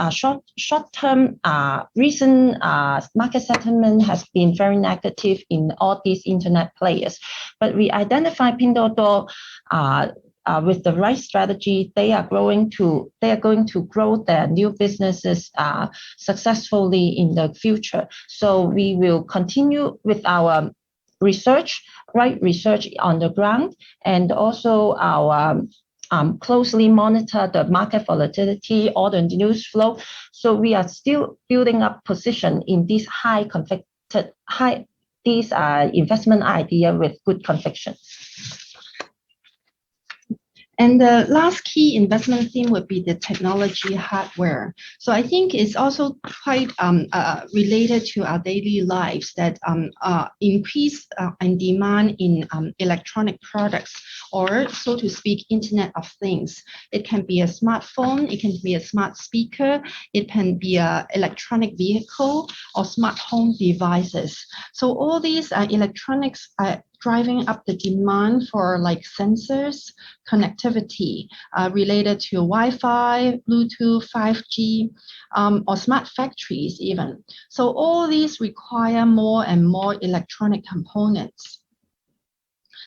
short-term recent market sentiment has been very negative in all these internet players, but we identify Pinduoduo with the right strategy, they are going to grow their new businesses successfully in the future. So we will continue with our research on the ground, and also our closely monitor the market volatility or the news flow. So we are still building up position in these investment idea with good conviction. And the last key investment theme would be the technology hardware. So I think it's also quite related to our daily lives, that increase in demand in electronic products, or so to speak, Internet of Things. It can be a smartphone, it can be a smart speaker, it can be an electronic vehicle or smart home devices. So all these electronics driving up the demand for like sensors, connectivity related to Wi-Fi, Bluetooth, 5G, or smart factories even. So all these require more and more electronic components.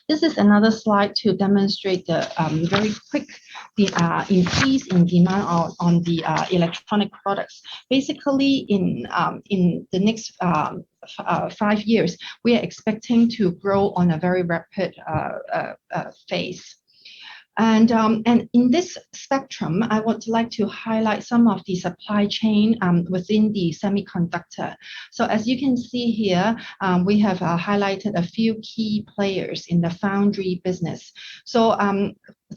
This is another slide to demonstrate the very quick increase in demand on the electronic products. Basically, in the next 5 years, we are expecting to grow on a very rapid phase. And in this spectrum, I would like to highlight some of the supply chain within the semiconductor. So as you can see here, we have highlighted a few key players in the foundry business. So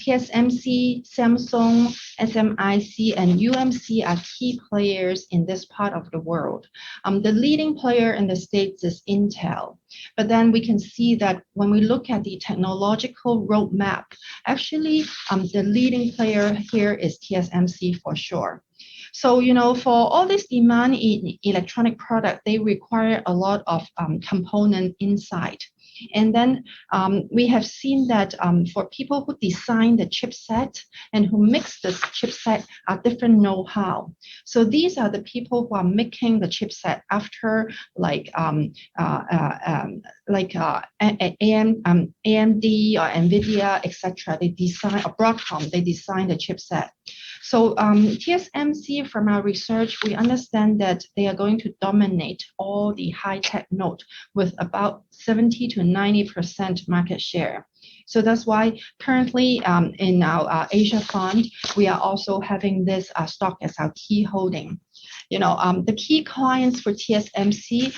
TSMC, Samsung, SMIC, and UMC are key players in this part of the world. The leading player in the States is Intel. But then we can see that when we look at the technological roadmap, actually the leading player here is TSMC for sure. So, you know, for all this demand in electronic product, they require a lot of component inside. And then we have seen that for people who design the chipset and who mix this chipset are different know-how. So these are the people who are making the chipset after like AMD or NVIDIA, etc. They design, or Broadcom, they design the chipset. So TSMC, from our research, we understand that they are going to dominate all the high-tech node with about 70 to 90% market share. So that's why currently in our Asia fund, we are also having this stock as our key holding. You know, the key clients for TSMC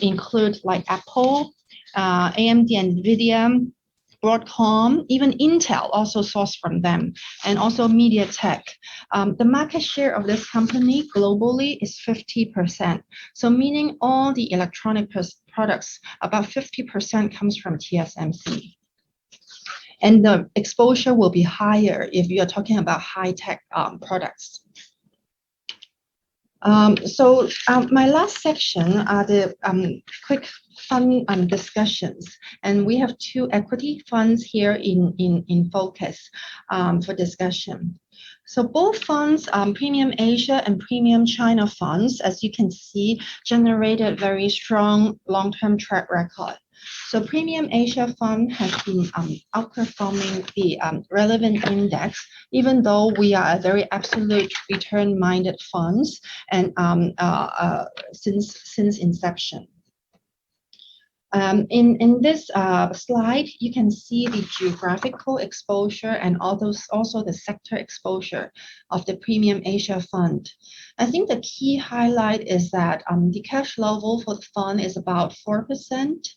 include like Apple, AMD, and NVIDIA, Broadcom, even Intel also sourced from them, and also MediaTek. The market share of this company globally is 50%. So meaning all the electronic products, about 50% comes from TSMC. And the exposure will be higher if you're talking about high-tech products. My last section are the quick fund discussions, and we have 2 equity funds here in focus for discussion. So both funds, Premium Asia and Premium China funds, as you can see, generated very strong long-term track record. So Premium Asia Fund has been outperforming the relevant index, even though we are a very absolute return-minded funds and since inception. In this slide, you can see the geographical exposure and also the sector exposure of the Premium Asia Fund. I think the key highlight is that the cash level for the fund is about 4%.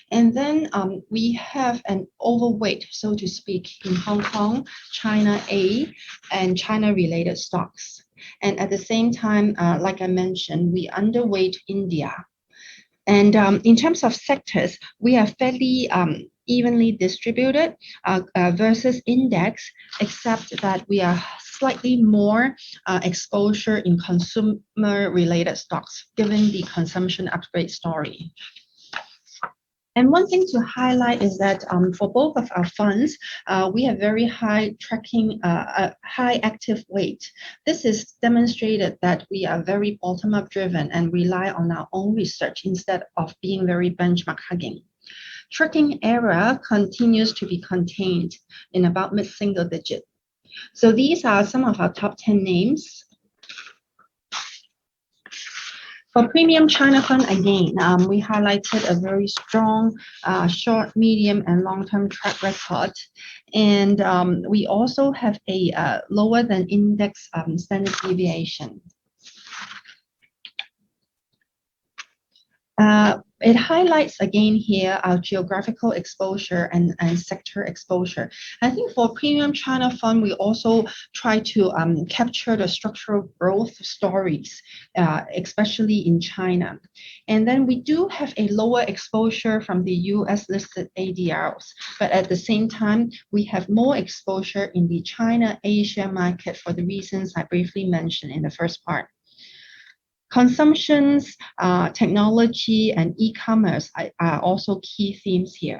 And then we have an overweight, so to speak, in Hong Kong, China A, and China-related stocks. And at the same time, like I mentioned, we underweight India. And in terms of sectors, we are fairly evenly distributed versus index, except that we are slightly more exposure in consumer-related stocks, given the consumption upgrade story. And one thing to highlight is that for both of our funds, we have very high tracking, high active weight. This is demonstrated that we are very bottom-up driven and rely on our own research instead of being very benchmark hugging. Tracking error continues to be contained in about mid-single digit. So these are some of our top 10 names. For Premium China Fund, again, we highlighted a very strong short, medium, and long-term track record. And we also have a lower than index standard deviation. It highlights again here our geographical exposure and sector exposure. I think for Premium China Fund, we also try to capture the structural growth stories, especially in China. And then we do have a lower exposure from the US listed ADRs, but at the same time, we have more exposure in the China-Asia market for the reasons I briefly mentioned in the first part. Consumptions, technology, and e-commerce are also key themes here.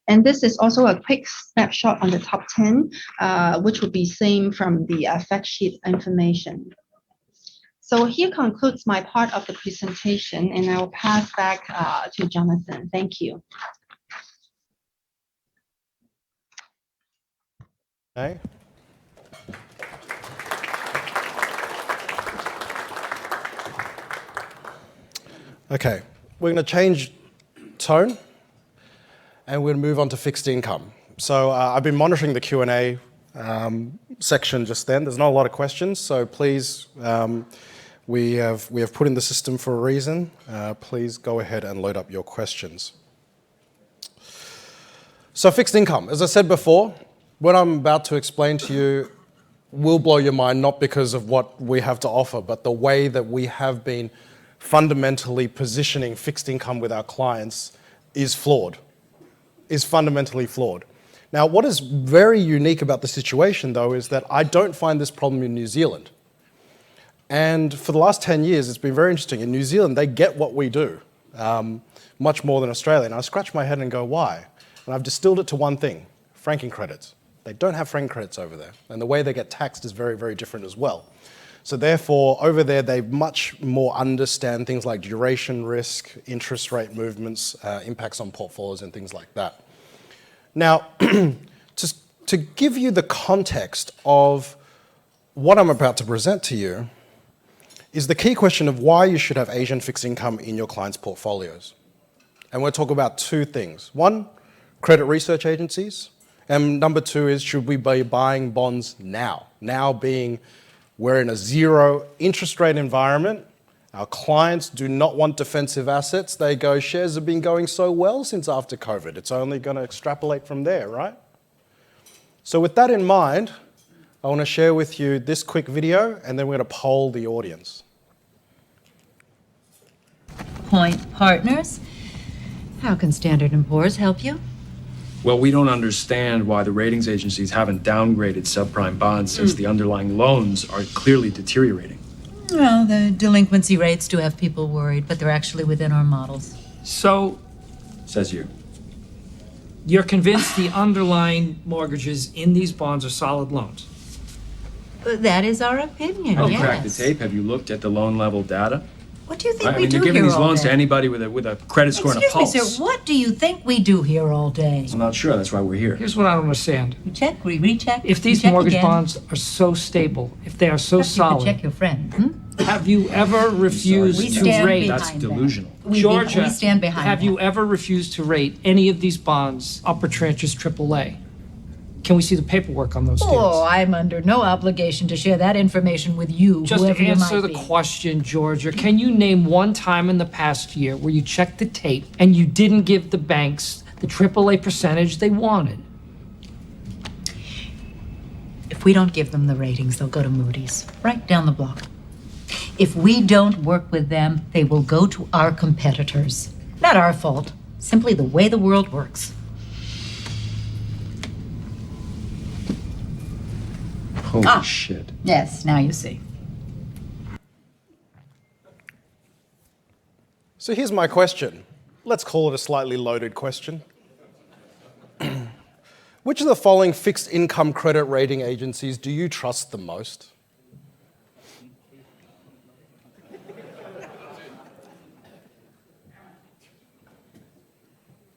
And this is also a quick snapshot on the top 10, which will be same from the fact sheet information. So here concludes my part of the presentation, and I will pass back to Jonathan. Thank you. Okay. Okay, we're going to change tone and we're going to move on to fixed income. So I've been monitoring the Q&A section just then. There's not a lot of questions, so please, we have put in the system for a reason. Please go ahead and load up your questions. So fixed income, as I said before, what I'm about to explain to you will blow your mind, not because of what we have to offer, but the way that we have been fundamentally positioning fixed income with our clients is flawed, is fundamentally flawed. Now, what is very unique about the situation, though, is that I don't find this problem in New Zealand. And for the last 10 years, it's been very interesting. In New Zealand, they get what we do, much more than Australia. And I scratch my head and go, why? And I've distilled it to one thing, franking credits. They don't have franking credits over there. And the way they get taxed is very, very different as well. So therefore, over there, they much more understand things like duration risk, interest rate movements, impacts on portfolios and things like that. Now, to give you the context of what I'm about to present to you is the key question of why you should have Asian fixed income in your clients' portfolios. And we'll talk about two things. One, credit research agencies. And number two is, should we be buying bonds now? Now being we're in a zero interest rate environment. Our clients do not want defensive assets. They go, shares have been going so well since after COVID. It's only going to extrapolate from there, right? So with that in mind, I want to share with you this quick video, and then we're going to poll the audience. Point partners. How can Standard & Poor's help you? Well, we don't understand why the ratings agencies haven't downgraded subprime bonds since the underlying loans are clearly deteriorating. Well, the delinquency rates do have people worried, but they're actually within our models. So, Says you. you're convinced the underlying mortgages in these bonds are solid loans? That is our opinion, Oh, yes. crack the tape. Have you looked at the loan level data? What do you think I we mean, do they're giving here these all loans day? to anybody with a credit score and a Excuse pulse. me, sir, what do you think we do here all day? I'm not sure. That's why we're here. Here's what I don't understand. We check, we recheck. If these we check mortgage again. bonds are so stable, if they are so Perhaps you could solid, check your friend. have you ever refused We to stand rate... behind That's that. delusional. We Georgia, stand behind have that. you ever refused to rate any of these bonds upper tranches AAA? Can we see the paperwork on those deals? Oh, I'm under no obligation to share that information with you, Just whoever you answer might the be. question, Georgia. Can you name one time in the past year where you checked the tape and you didn't give the banks the AAA percentage they wanted? If we don't give them the ratings, they'll go to Moody's, right down the block. If we don't work with them, they will go to our competitors. Not our fault, simply the way the world works. Holy shit. Yes, now you see. So here's my question. Let's call it a slightly loaded question. Which of the following fixed income credit rating agencies do you trust the most?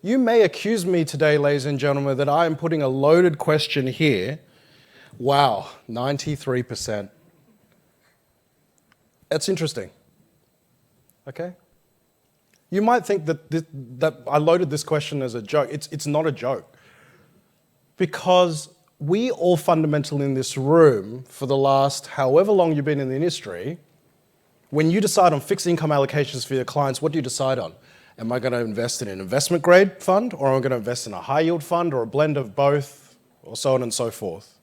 You may accuse me today, ladies and gentlemen, that I am putting a loaded question here. Wow, 93%. That's interesting. Okay? You might think that I loaded this question as a joke. It's not a joke. Because we all fundamentally in this room, for the last however long you've been in the industry, when you decide on fixed income allocations for your clients, what do you decide on? Am I going to invest in an investment grade fund, or am I going to invest in a high yield fund, or a blend of both, or so on and so forth?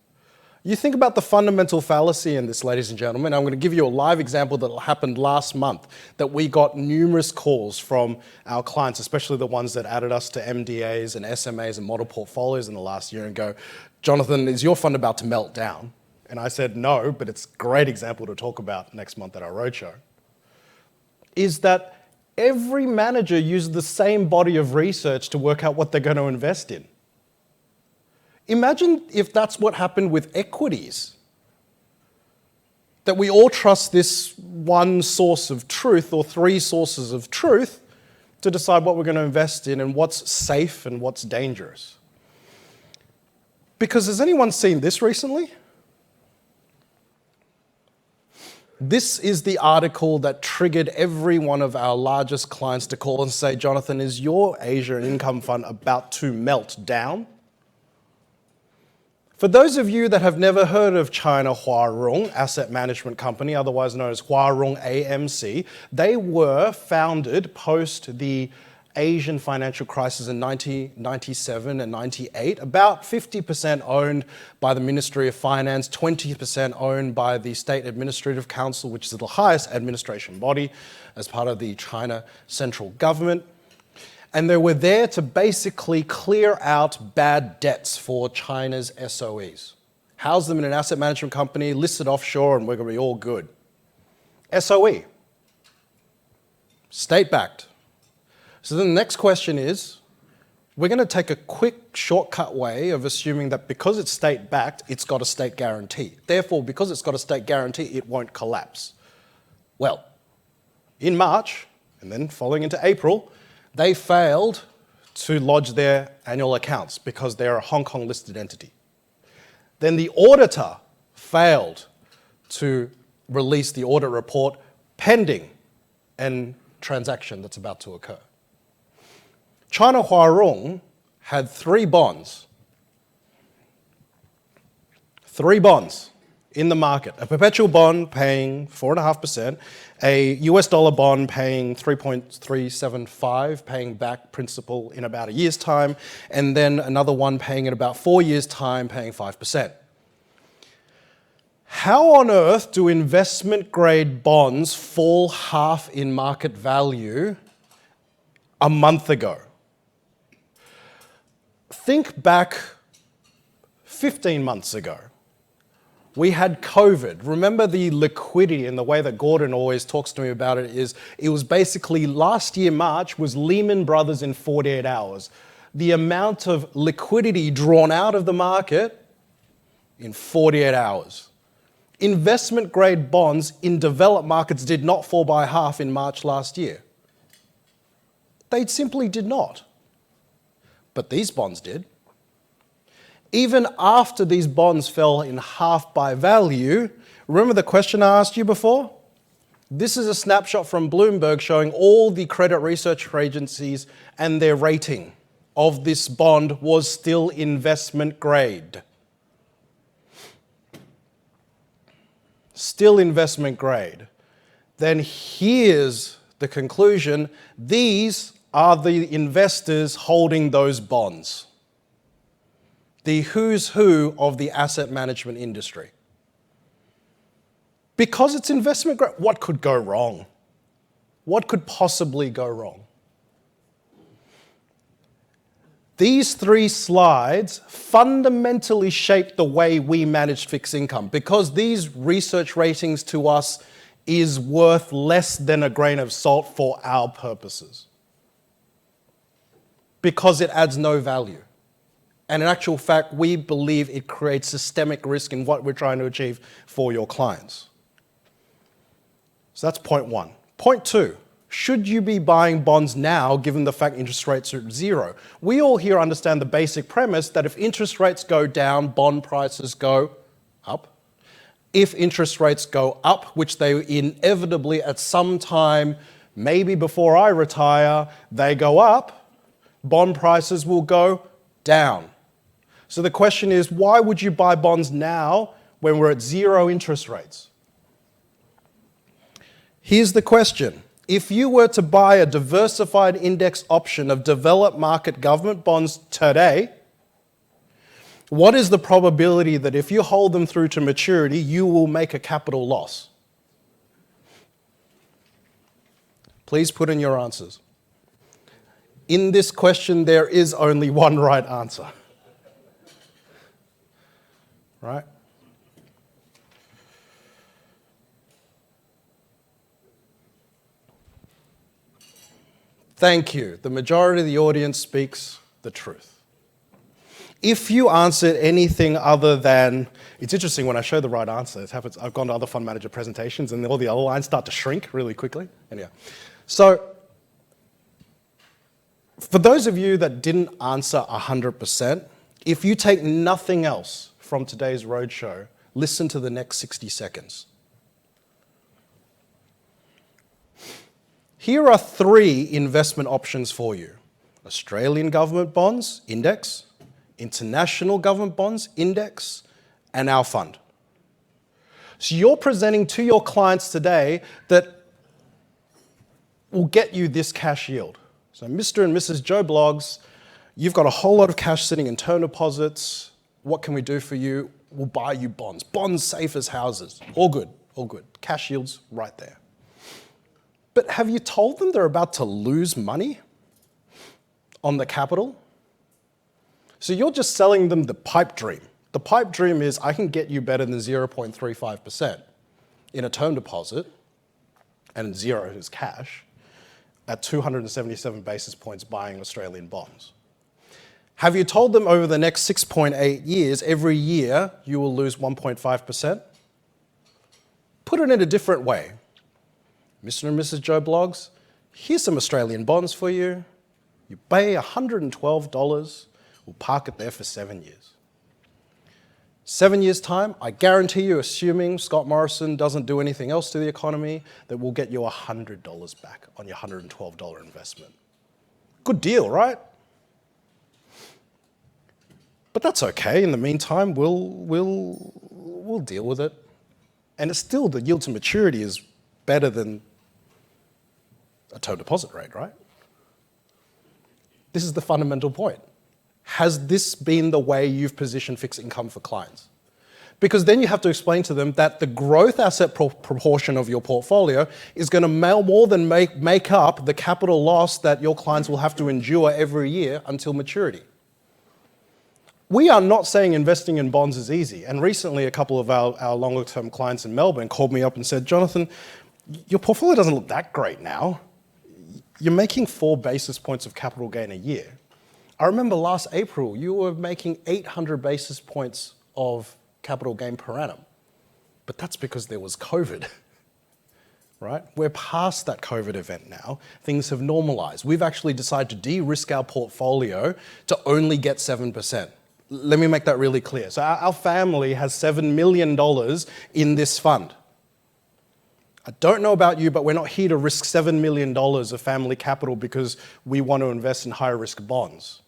You think about the fundamental fallacy in this, ladies and gentlemen. I'm going to give you a live example that happened last month, that we got numerous calls from our clients, especially the ones that added us to MDAs and SMAs and model portfolios in the last year, and go, Jonathan, is your fund about to melt down? And I said, no, but it's a great example to talk about next month at our roadshow. Is that every manager uses the same body of research to work out what they're going to invest in. Imagine if that's what happened with equities. That we all trust this one source of truth or three sources of truth to decide what we're going to invest in and what's safe and what's dangerous. Because has anyone seen this recently? This is the article that triggered every one of our largest clients to call and say, Jonathan, is your Asia income fund about to melt down? For those of you that have never heard of China Huarong Asset Management Company, otherwise known as Huarong AMC, they were founded post the Asian financial crisis in 1997 and 98, about 50% owned by the Ministry of Finance, 20% owned by the State Administrative Council, which is the highest administration body as part of the China central government. And they were there to basically clear out bad debts for China's SOEs. House them in an asset management company, listed offshore, and we're going to be all good. SOE. State-backed. So then the next question is, we're going to take a quick shortcut way of assuming that because it's state-backed, it's got a state guarantee. Therefore, because it's got a state guarantee, it won't collapse. Well, in March, and then following into April, they failed to lodge their annual accounts because they're a Hong Kong listed entity. Then the auditor failed to release the audit report pending a transaction that's about to occur. China Huarong had three bonds in the market. A perpetual bond paying 4.5%, a US dollar bond paying 3.375, paying back principal in about a year's time, and then another one paying in about 4 years' time, paying 5%. How on earth do investment grade bonds fall half in market value a month ago? Think back 15 months ago. We had COVID. Remember the liquidity, and the way that Gordon always talks to me about it is, it was basically last year, March, was Lehman Brothers in 48 hours. The amount of liquidity drawn out of the market in 48 hours. Investment grade bonds in developed markets did not fall by half in March last year. They simply did not. But these bonds did. Even after these bonds fell in half by value, remember the question I asked you before? This is a snapshot from Bloomberg showing all the credit research agencies and their rating of this bond was still investment grade. Still investment grade. Then here's the conclusion. These are the investors holding those bonds. The who's who of the asset management industry. Because it's investment grade, what could go wrong? What could possibly go wrong? These three slides fundamentally shape the way we manage fixed income, because these research ratings to us is worth less than a grain of salt for our purposes. Because it adds no value. And in actual fact, we believe it creates systemic risk in what we're trying to achieve for your clients. So that's point one. Point two, should you be buying bonds now given the fact interest rates are at zero? We all here understand the basic premise that if interest rates go down, bond prices go up. If interest rates go up, which they inevitably at some time, maybe before I retire, they go up, bond prices will go down. So the question is, why would you buy bonds now when we're at zero interest rates? Here's the question. If you were to buy a diversified index option of developed market government bonds today, what is the probability that if you hold them through to maturity, you will make a capital loss? Please put in your answers. In this question, there is only one right answer. Right? Thank you. The majority of the audience speaks the truth. If you answered anything other than, it's interesting when I show the right answer, it happens, I've gone to other fund manager presentations and all the other lines start to shrink really quickly. Anyhow, so for those of you that didn't answer 100%, if you take nothing else from today's roadshow, listen to the next 60 seconds. Here are 3 investment options for you. Australian government bonds, index, international government bonds, index, and our fund. So you're presenting to your clients today that will get you this cash yield. So Mr. and Mrs. Joe Bloggs, you've got a whole lot of cash sitting in term deposits. What can we do for you? We'll buy you bonds. Bonds safe as houses. All good, all good. Cash yields right there. But have you told them they're about to lose money on the capital? So you're just selling them the pipe dream. The pipe dream is I can get you better than 0.35% in a term deposit, and 0 is cash, at 277 basis points buying Australian bonds. Have you told them over the next 6.8 years, every year you will lose 1.5%? Put it in a different way. Mr. and Mrs. Joe Bloggs, here's some Australian bonds for you. You pay $112. We'll park it there for 7 years. 7 years' time, I guarantee you, assuming Scott Morrison doesn't do anything else to the economy, that we'll get you $100 back on your $112 investment. Good deal, right? But that's okay. In the meantime, we'll deal with it. And it's still, the yield to maturity is better than a term deposit rate, right? This is the fundamental point. Has this been the way you've positioned fixed income for clients? Because then you have to explain to them that the growth asset proportion of your portfolio is going to more than make up the capital loss that your clients will have to endure every year until maturity. We are not saying investing in bonds is easy. And recently, a couple of our longer-term clients in Melbourne called me up and said, Jonathan, your portfolio doesn't look that great now. You're making 4 basis points of capital gain a year. I remember last April, you were making 800 basis points of capital gain per annum. But that's because there was COVID, right? We're past that COVID event now. Things have normalized. We've actually decided to de-risk our portfolio to only get 7%. Let me make that really clear. So our family has $7 million in this fund. I don't know about you, but we're not here to risk $7 million of family capital because we want to invest in high-risk bonds.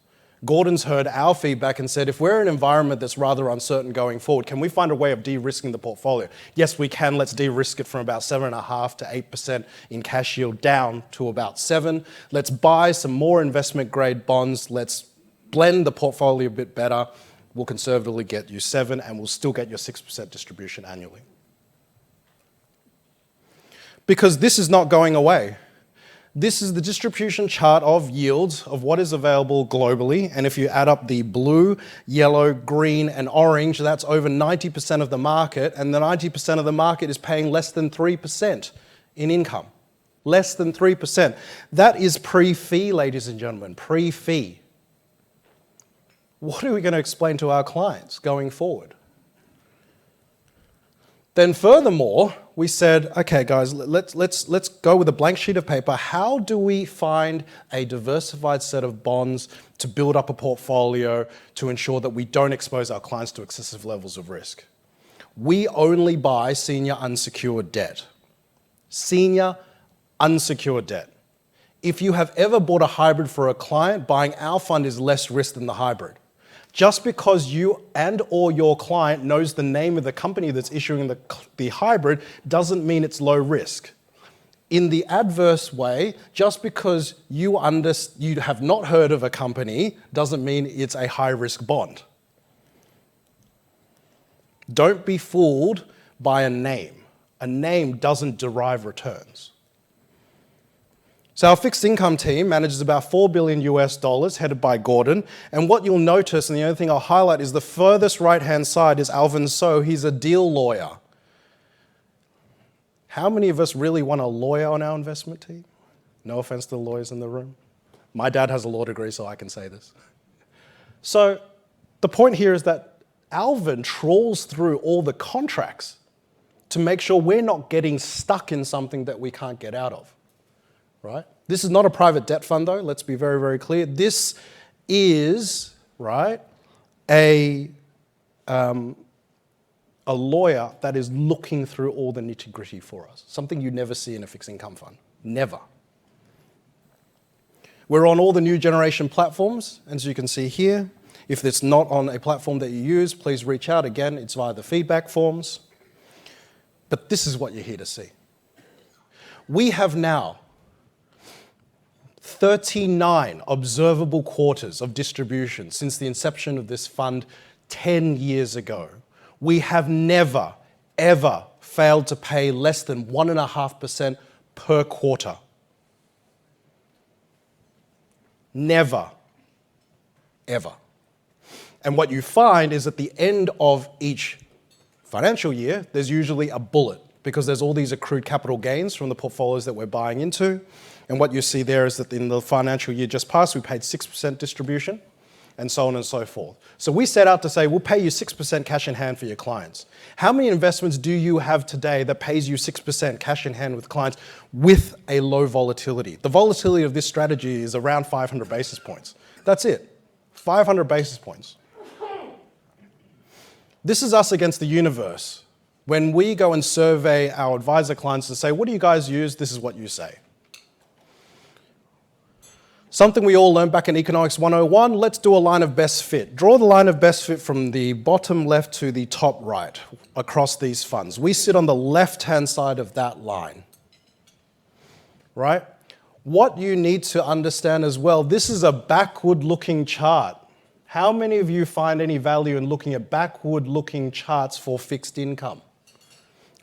Gordon's heard our feedback and said, if we're in an environment that's rather uncertain going forward, can we find a way of de-risking the portfolio? Yes, we can. Let's de-risk it from about 7.5% to 8% in cash yield down to about 7%. Let's buy some more investment-grade bonds. Let's blend the portfolio a bit better. We'll conservatively get you 7%, and we'll still get your 6% distribution annually. Because this is not going away. This is the distribution chart of yields of what is available globally. And if you add up the blue, yellow, green, and orange, that's over 90% of the market. And the 90% of the market is paying less than 3% in income. Less than 3%. That is pre-fee, ladies and gentlemen, pre-fee. What are we going to explain to our clients going forward? Then furthermore, we said, okay, guys, let's go with a blank sheet of paper. How do we find a diversified set of bonds to build up a portfolio to ensure that we don't expose our clients to excessive levels of risk? We only buy senior unsecured debt. Senior unsecured debt. If you have ever bought a hybrid for a client, buying our fund is less risk than the hybrid. Just because you and or your client knows the name of the company that's issuing the hybrid doesn't mean it's low risk. In the adverse way, just because you have not heard of a company doesn't mean it's a high-risk bond. Don't be fooled by a name. A name doesn't derive returns. So our fixed income team manages about $4 billion US, headed by Gordon. And what you'll notice, and the only thing I'll highlight, is the furthest right-hand side is Alvin So. He's a deal lawyer. How many of us really want a lawyer on our investment team? No offense to the lawyers in the room. My dad has a law degree, so I can say this. So The point here is that Alvin trawls through all the contracts to make sure we're not getting stuck in something that we can't get out of, right? This is not a private debt fund, though. Let's be very, very clear. This is, right, a lawyer that is looking through all the nitty-gritty for us, something you never see in a fixed income fund, never. We're on all the new generation platforms, as you can see here. If it's not on a platform that you use, please reach out. Again, it's via the feedback forms. But this is what you're here to see. We have now 39 observable quarters of distribution since the inception of this fund 10 years ago. We have never, ever failed to pay less than 1.5% per quarter. Never, ever. And what you find is at the end of each financial year, there's usually a bullet because there's all these accrued capital gains from the portfolios that we're buying into. And what you see there is that in the financial year just passed, we paid 6% distribution and so on and so forth. So we set out to say, we'll pay you 6% cash in hand for your clients. How many investments do you have today that pays you 6% cash in hand with clients with a low volatility? The volatility of this strategy is around 500 basis points. That's it, 500 basis points. This is us against the universe. When we go and survey our advisor clients and say, what do you guys use? This is what you say. Something we all learned back in Economics 101, let's do a line of best fit. Draw the line of best fit from the bottom left to the top right across these funds. We sit on the left-hand side of that line, right? What you need to understand as well, this is a backward-looking chart. How many of you find any value in looking at backward-looking charts for fixed income?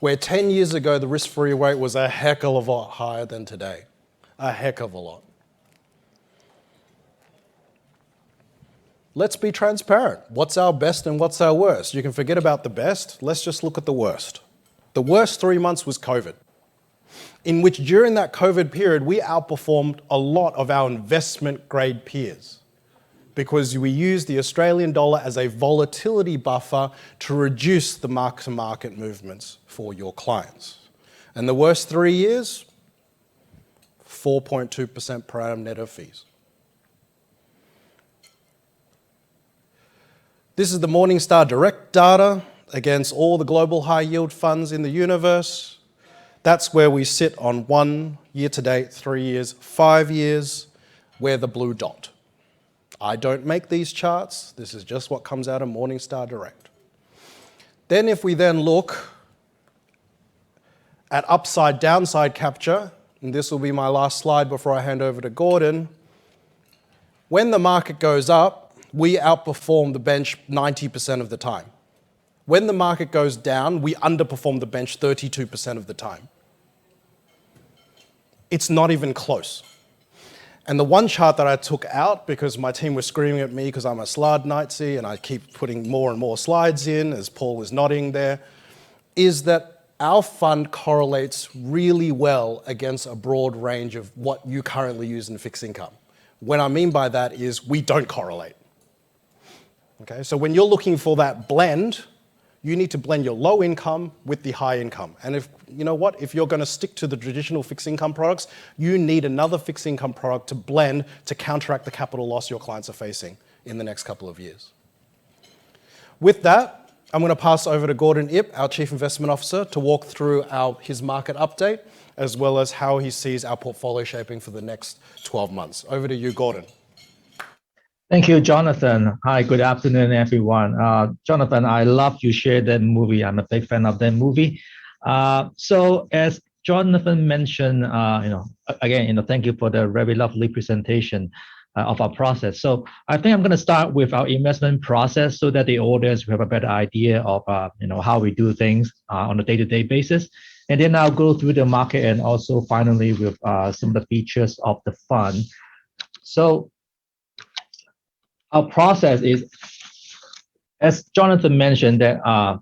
Where 10 years ago, the risk-free rate was a heck of a lot higher than today. A heck of a lot. Let's be transparent. What's our best and what's our worst? You can forget about the best. Let's just look at the worst. The worst 3 months was COVID, in which during that COVID period, we outperformed a lot of our investment-grade peers because we used the Australian dollar as a volatility buffer to reduce the mark-to-market movements for your clients. And the worst 3 years, 4.2% per annum net of fees. This is the Morningstar direct data against all the global high yield funds in the universe. That's where we sit on 1 year to date, 3 years, 5 years. We're the blue dot. I don't make these charts. This is just what comes out of Morningstar Direct. Then if we then look at upside downside capture, and this will be my last slide before I hand over to Gordon, when the market goes up, we outperform the bench 90% of the time. When the market goes down, we underperform the bench 32% of the time. It's not even close. And the one chart that I took out, because my team was screaming at me because I'm a slide Nazi and I keep putting more and more slides in, as Paul is nodding there, is that our fund correlates really well against a broad range of what you currently use in fixed income. What I mean by that is we don't correlate. Okay, so when you're looking for that blend, you need to blend your low income with the high income. And if you know what, if you're going to stick to the traditional fixed income products, you need another fixed income product to blend to counteract the capital loss your clients are facing in the next couple of years. With that, I'm going to pass over to Gordon Ip, our Chief Investment Officer, to walk through his market update, as well as how he sees our portfolio shaping for the next 12 months. Over to you, Gordon. Thank you, Jonathan. Hi, good afternoon, everyone. Jonathan, I love you share that movie. I'm a big fan of that movie. So as Jonathan mentioned, again, thank you for the very lovely presentation of our process. So I think I'm going to start with our investment process so that the audience will have a better idea of how we do things on a day-to-day basis. And then I'll go through the market and also finally with some of the features of the fund. So our process is, as Jonathan mentioned, that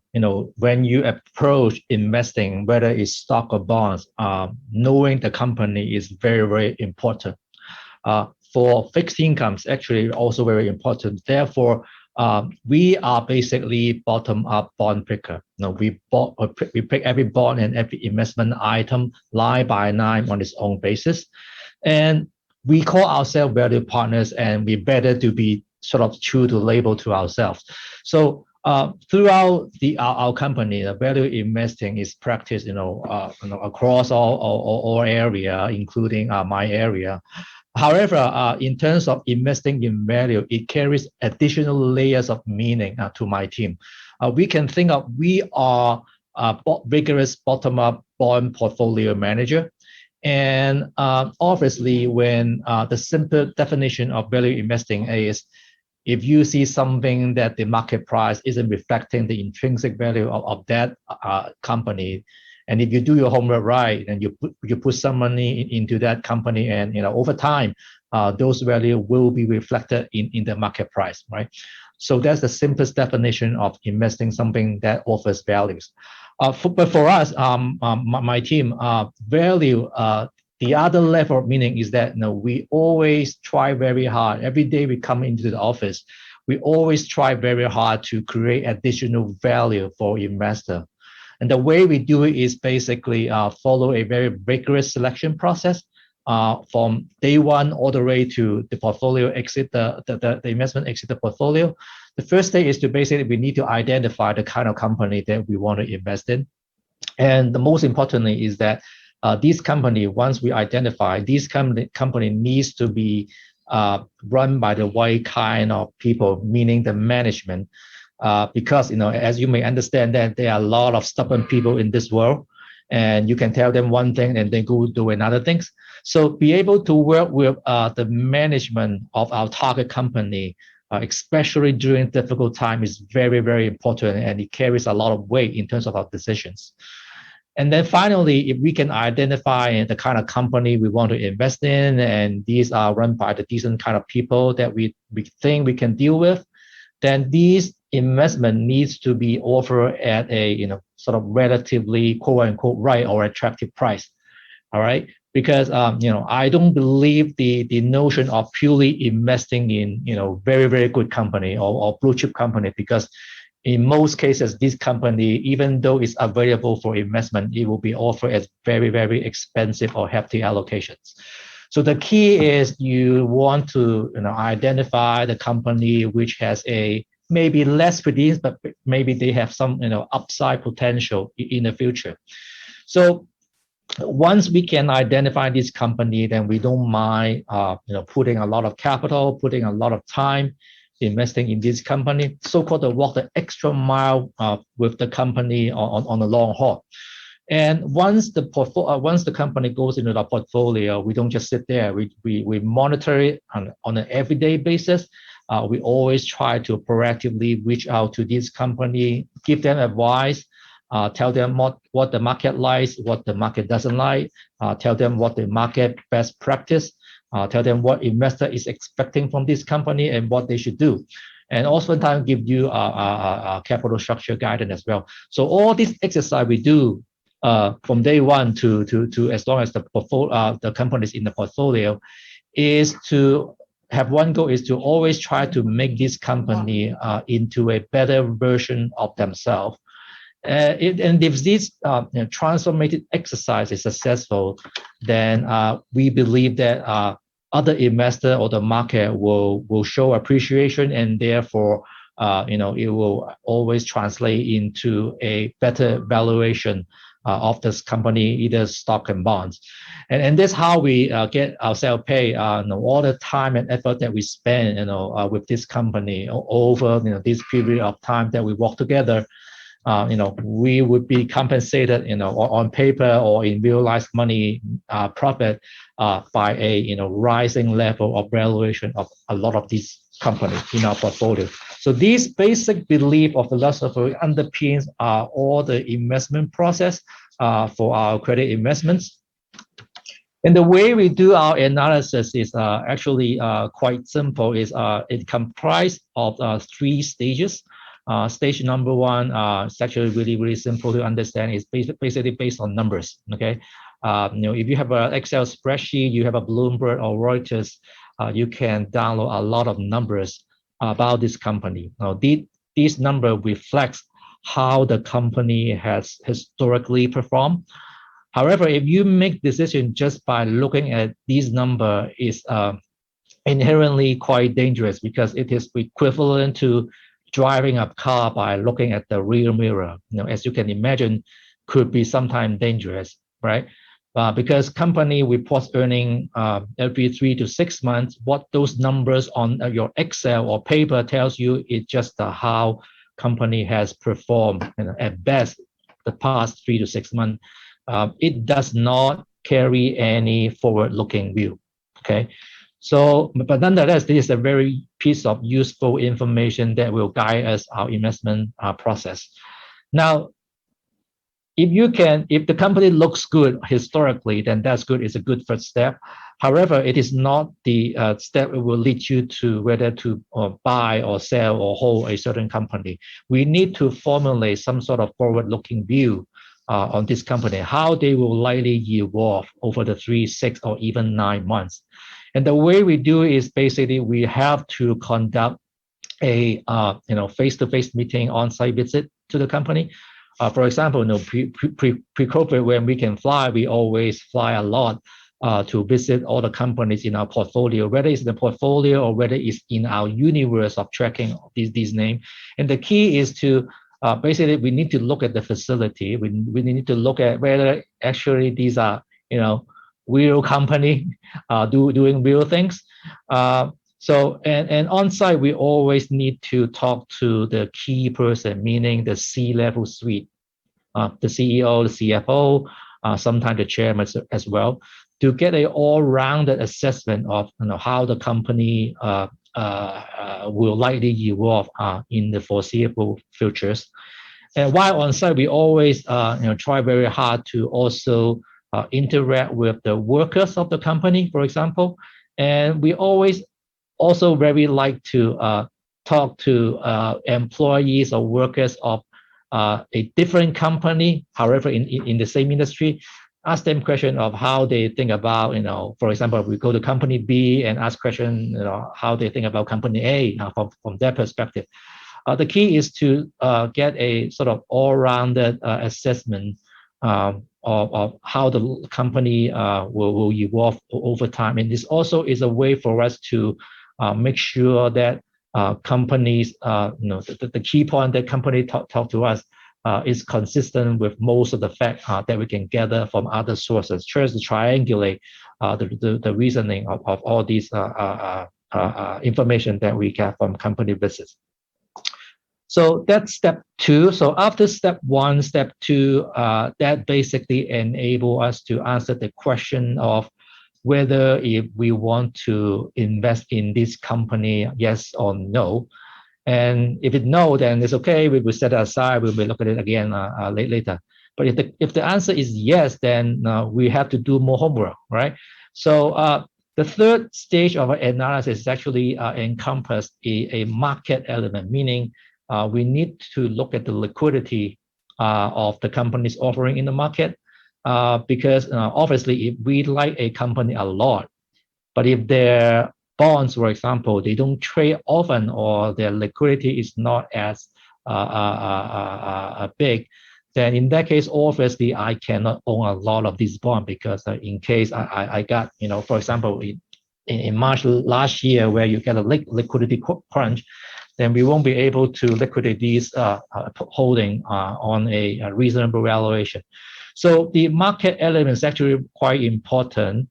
when you approach investing, whether it's stock or bonds, knowing the company is very, very important. For fixed incomes, actually also very important. Therefore, We are basically bottom-up bond picker. We pick every bond and every investment item line by line on its own basis, and we call ourselves value partners, and we better to be sort of true to label to ourselves. So throughout our company, the value investing is practiced, across all area, including my area. However, in terms of investing in value, it carries additional layers of meaning to my team. We can think of we are a vigorous bottom-up bond portfolio manager. And obviously, when the simple definition of value investing is if you see something that the market price isn't reflecting the intrinsic value of that company, and if you do your homework right and you put some money into that company, and over time, those value will be reflected in the market price, right? So that's the simplest definition of investing something that offers values. But for us, my team, value. The other level of meaning is that we always try very hard. Every day we come into the office, we always try very hard to create additional value for investor. And the way we do it is basically follow a very rigorous selection process from day one all the way to the portfolio exit, the investment exit the portfolio. The first thing is to basically we need to identify the kind of company that we want to invest in. And the most importantly is that this company, once we identify, this company needs to be run by the right kind of people, meaning the management. Because as you may understand, that there are a lot of stubborn people in this world, and you can tell them one thing and they go do another things. So be able to work with the management of our target company, especially during difficult time, is very, very important, and it carries a lot of weight in terms of our decisions. And then finally, if we can identify the kind of company we want to invest in, and these are run by the decent kind of people that we think we can deal with, then these investment needs to be offered at a sort of relatively quote unquote right or attractive price. All right, because I don't believe the notion of purely investing in very, very good company or blue chip company, because in most cases, this company, even though it's available for investment, it will be offered as very, very expensive or hefty allocations. So the key is you want to identify the company which has a maybe less redeems, but maybe they have some upside potential in the future. So once we can identify this company, then we don't mind putting a lot of capital, putting a lot of time investing in this company, so-called walk the extra mile with the company on the long haul. And once the company goes into the portfolio, we don't just sit there. We monitor it on an everyday basis. We always try to proactively reach out to this company, give them advice, tell them what the market likes, what the market doesn't like, tell them what the market best practice, tell them what investor is expecting from this company and what they should do. And also sometimes give you a capital structure guidance as well. So all this exercise we do from day one to as long as the companies in the portfolio is to have one goal, is to always try to make this company into a better version of themselves. And if this transformative exercise is successful, then we believe that other investor or the market will show appreciation, and therefore it will always translate into a better valuation of this company, either stock and bonds. And that's how we get ourselves paid. All the time and effort that we spend with this company over this period of time that we work together, we would be compensated on paper or in realized money profit by a rising level of valuation of a lot of these companies in our portfolio. So this basic belief of philosophy underpins all the investment process for our credit investments. And the way we do our analysis is actually quite simple. It comprises of 3 stages. Stage number 1 is actually really, really simple to understand. It's basically based on numbers. Okay, if you have an Excel spreadsheet, you have a Bloomberg or Reuters, you can download a lot of numbers about this company. Now, these number reflects how the company has historically performed. However, if you make decision just by looking at these number is inherently quite dangerous because it is equivalent to driving a car by looking at the rear mirror. As you can imagine, could be sometimes dangerous, right? Because company reports earning every 3 to 6 months. What those numbers on your Excel or paper tells you is just how company has performed at best the past 3 to 6 months. It does not carry any forward-looking view. Okay, so but nonetheless, this is a very piece of useful information that will guide us our investment process. Now, if the company looks good historically, then that's good. It's a good first step. However, it is not the step that will lead you to whether to buy or sell or hold a certain company. We need to formulate some sort of forward-looking view on this company, how they will likely evolve over the 3, 6, or even 9 months. And the way we do is basically we have to conduct a face-to-face meeting, on-site visit to the company. For example, pre-COVID, when we can fly, we always fly a lot to visit all the companies in our portfolio, whether it's in the portfolio or whether it's in our universe of tracking these names. And the key is to basically we need to look at the facility. We need to look at whether actually these are real company doing real things. So on site, we always need to talk to the key person, meaning the C-level suite, the CEO, the CFO, sometimes the chairman as well, to get an all-rounded assessment of how the company will likely evolve in the foreseeable futures. And while on site, we always try very hard to also interact with the workers of the company, for example, and we always also very like to talk to employees or workers of a different company, however, in the same industry, ask them question of how they think about, for example, we go to company B and ask question, how they think about company A from their perspective. The key is to get a sort of all-rounded assessment of how the company will evolve over time. And this also is a way for us to make sure that companies, the key point that company talk to us is consistent with most of the facts that we can gather from other sources. Try to triangulate the reasoning of all these information that we get from company visits. So that's step 2. So after step 1, step 2, that basically enable us to answer the question of whether if we want to invest in this company, yes or no. And if it's no, then it's okay. We will set it aside. We will look at it again later. But if the answer is yes, then we have to do more homework, right? So the third stage of our analysis is actually encompass a market element, meaning we need to look at the liquidity of the company's offering in the market. Because obviously, if we like a company a lot, but if their bonds, for example, they don't trade often or their liquidity is not as big, then in that case, obviously, I cannot own a lot of these bonds because in case I got, for example, in March last year, where you get a liquidity crunch, then we won't be able to liquidate these holding on a reasonable valuation. So the market element is actually quite important.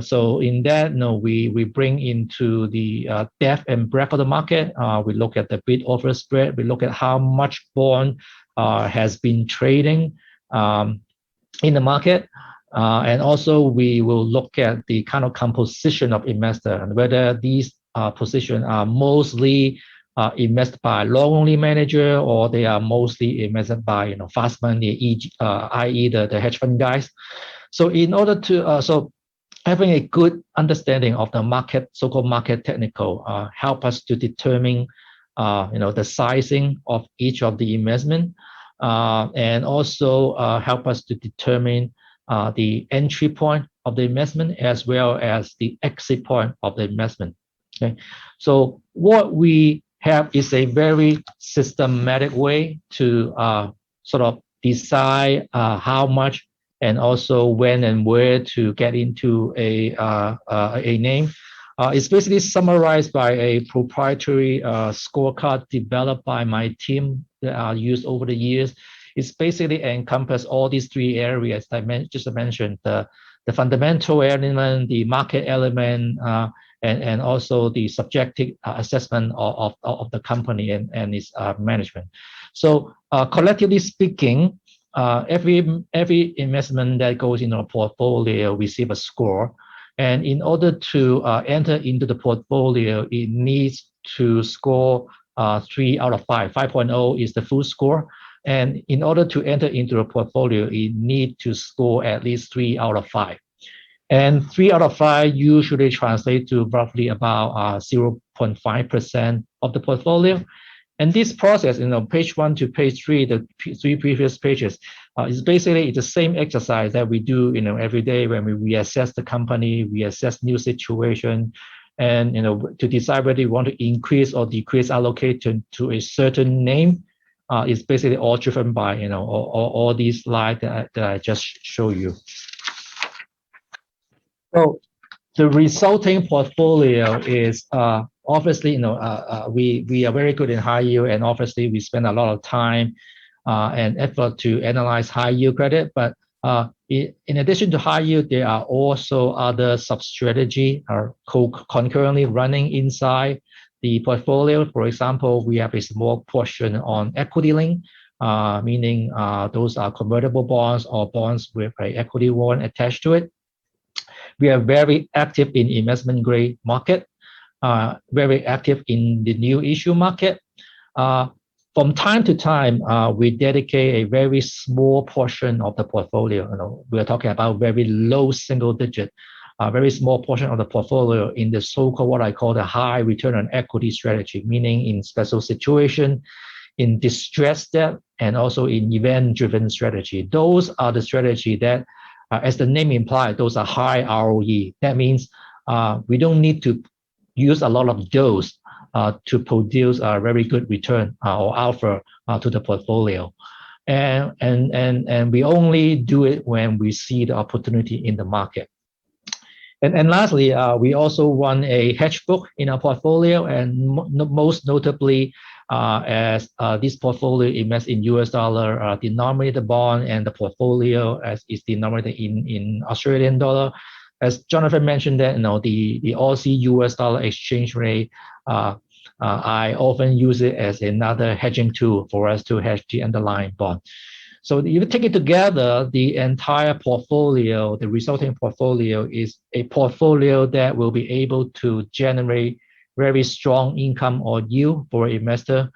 So in that, we bring into the depth and breadth of the market. We look at the bid-offer spread. We look at how much bond has been trading in the market. And also we will look at the kind of composition of investor and whether these positions are mostly invested by long-only manager or they are mostly invested by fast money, i.e. the hedge fund guys. So in order to having a good understanding of the market, so-called market technical, help us to determine the sizing of each of the investment, and also help us to determine the entry point of the investment as well as the exit point of the investment. Okay, so what we have is a very systematic way to sort of decide how much and also when and where to get into a name. It's basically summarized by a proprietary scorecard developed by my team that are used over the years. It's basically encompass all these three areas that I just mentioned: the fundamental element, the market element, and also the subjective assessment of the company and its management. So collectively speaking, every investment that goes in our portfolio receive a score, and in order to enter into the portfolio, it needs to score 3 out of 5. 5.0 is the full score, and in order to enter into a portfolio, it need to score at least 3 out of 5. And 3 out of 5 usually translate to roughly about 0.5% of the portfolio. And this process, page 1 to page 3, the three previous pages, is basically the same exercise that we do, every day when we reassess the company, we assess new situation, and to decide whether you want to increase or decrease allocation to a certain name. Is basically all driven by all these slides that I just show you. So the resulting portfolio is obviously, we are very good in high yield, and obviously we spend a lot of time and effort to analyze high yield credit. But in addition to high yield, there are also other sub-strategy are concurrently running inside the portfolio. For example, we have a small portion on equity link, meaning those are convertible bonds or bonds with an equity warrant attached to it. We are very active in investment grade market, very active in the new issue market. From time to time, we dedicate a very small portion of the portfolio. We're talking about very low single digit, very small portion of the portfolio in the so-called what I call the high return on equity strategy, meaning in special situation, in distressed debt, and also in event-driven strategy. Those are the strategy that, as the name implies, those are high ROE. That means we don't need to use a lot of those to produce a very good return or alpha to the portfolio. And we only do it when we see the opportunity in the market. And lastly, we also run a hedge book in our portfolio, and most notably, as this portfolio invests in US dollar denominated bond, and the portfolio as is denominated in Australian dollar. As Jonathan mentioned, that the Aussie US dollar exchange rate, I often use it as another hedging tool for us to hedge the underlying bond. So if you take it together, the entire portfolio, the resulting portfolio, is a portfolio that will be able to generate very strong income or yield for an investor,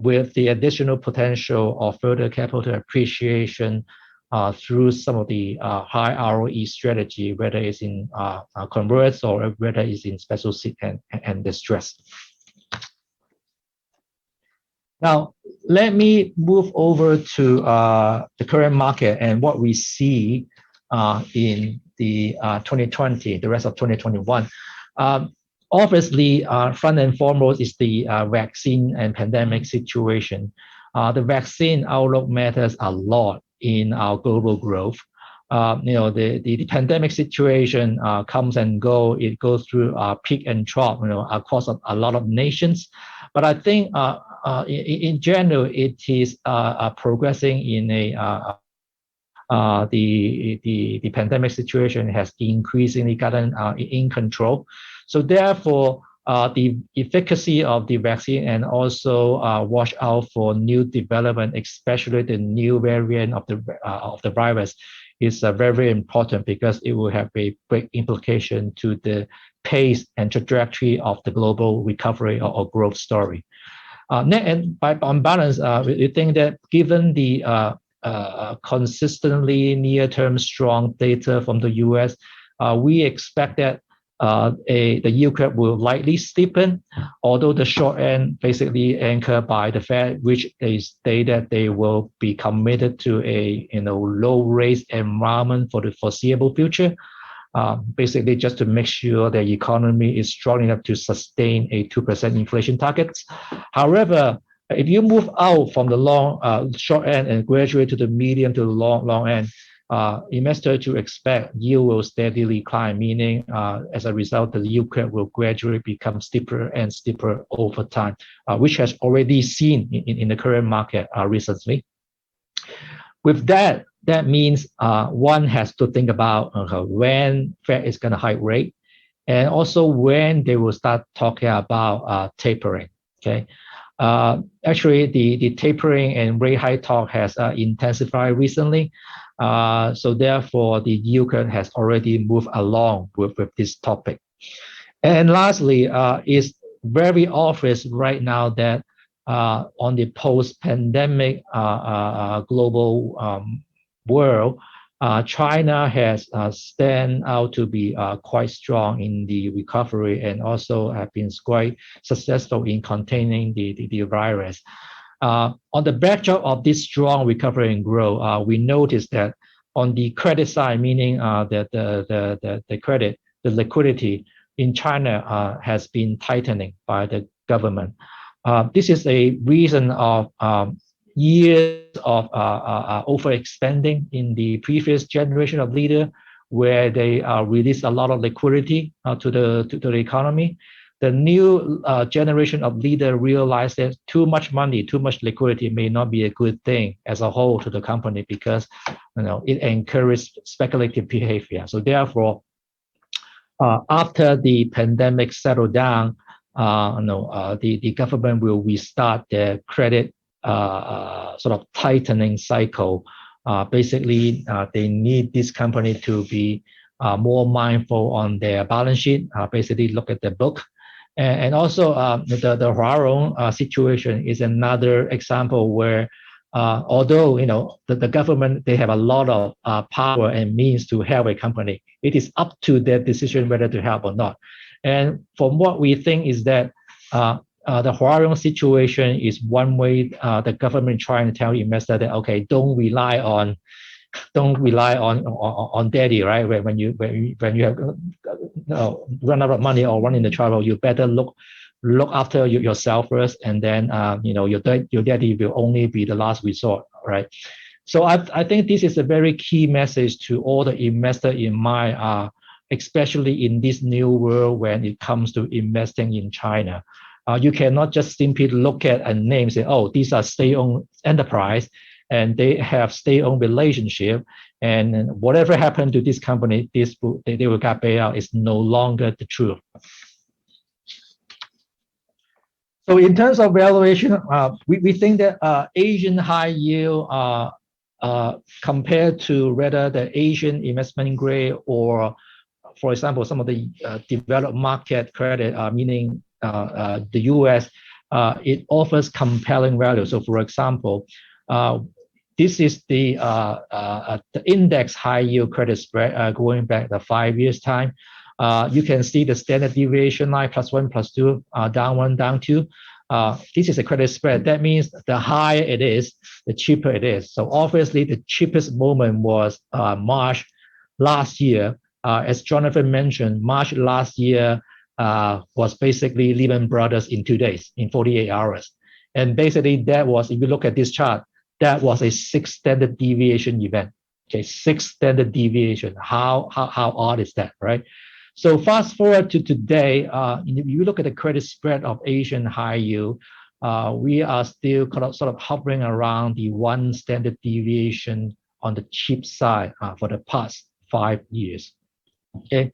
with the additional potential of further capital appreciation through some of the high ROE strategy, whether it's in converts or whether it's in special sit and distress. Now, let me move over to the current market and what we see in the 2020, the rest of 2021. Obviously, front and foremost is the vaccine and pandemic situation. The vaccine outlook matters a lot in our global growth. The pandemic situation comes and go. It goes through peak and trough, across a lot of nations. But I think in general, it is progressing in the pandemic situation has increasingly gotten in control. So therefore, the efficacy of the vaccine and also watch out for new development, especially the new variant of the virus, is very important, because it will have a great implication to the pace and trajectory of the global recovery or growth story. And on balance, we think that given the consistently near-term strong data from the US, we expect that the yield curve will likely steepen, although the short end basically anchored by the Fed, which they state that they will be committed to a low rate environment for the foreseeable future. basically just to make sure the economy is strong enough to sustain a 2% inflation target. However, if you move out from the short end and graduate to the medium to the long end, investors to expect yield will steadily climb, meaning as a result, the yield curve will gradually become steeper and steeper over time, which has already seen in the current market recently. With that, that means one has to think about when Fed is going to hike rate, and also when they will start talking about tapering. Okay. Actually, the tapering and rate hike talk has intensified recently. So therefore, the yield curve has already moved along with this topic. And lastly, it's very obvious right now that on the post-pandemic global world, China has stand out to be quite strong in the recovery and also have been quite successful in containing the virus. On the backdrop of this strong recovery and growth, we noticed that on the credit side, meaning that the credit, the liquidity in China has been tightening by the government. This is a reason of years of overexpending in the previous generation of leader, where they released a lot of liquidity to the economy. The new generation of leader realized that too much money, too much liquidity may not be a good thing as a whole to the company, because it encourages speculative behavior. So therefore, after the pandemic settled down, the government will restart their credit sort of tightening cycle. Basically, they need this company to be more mindful on their balance sheet, basically look at the book. And also the Huarong situation is another example where although the government, they have a lot of power and means to help a company, it is up to their decision whether to help or not. And from what we think is that the Huarong situation is one way the government trying to tell investor that, okay, don't rely on daddy, right? When you have run out of money or run into trouble, you better look after yourself first, and then your daddy will only be the last resort, right? So I think this is a very key message to all the investor in mind, especially in this new world when it comes to investing in China. You cannot just simply look at a name and say, oh, these are state-owned enterprise and they have state-owned relationship, and whatever happened to this company, they will get paid out, is no longer the truth. So in terms of valuation, we think that Asian high yield compared to rather the Asian investment grade, or for example, some of the developed market credit, meaning the US, it offers compelling value. So for example, this is the index high yield credit spread going back the 5 years time. You can see the standard deviation line, +1, +2, down 1, down 2. This is a credit spread. That means the higher it is, the cheaper it is. So obviously the cheapest moment was March last year. As Jonathan mentioned, March last year was basically Lehman Brothers in 2 days, in 48 hours. And basically that was, if you look at this chart, that was a 6 standard deviation event. Okay, 6 standard deviation. How odd is that, right? So fast forward to today, if you look at the credit spread of Asian high yield, we are still sort of hovering around the 1 standard deviation on the cheap side for the past 5 years. Okay,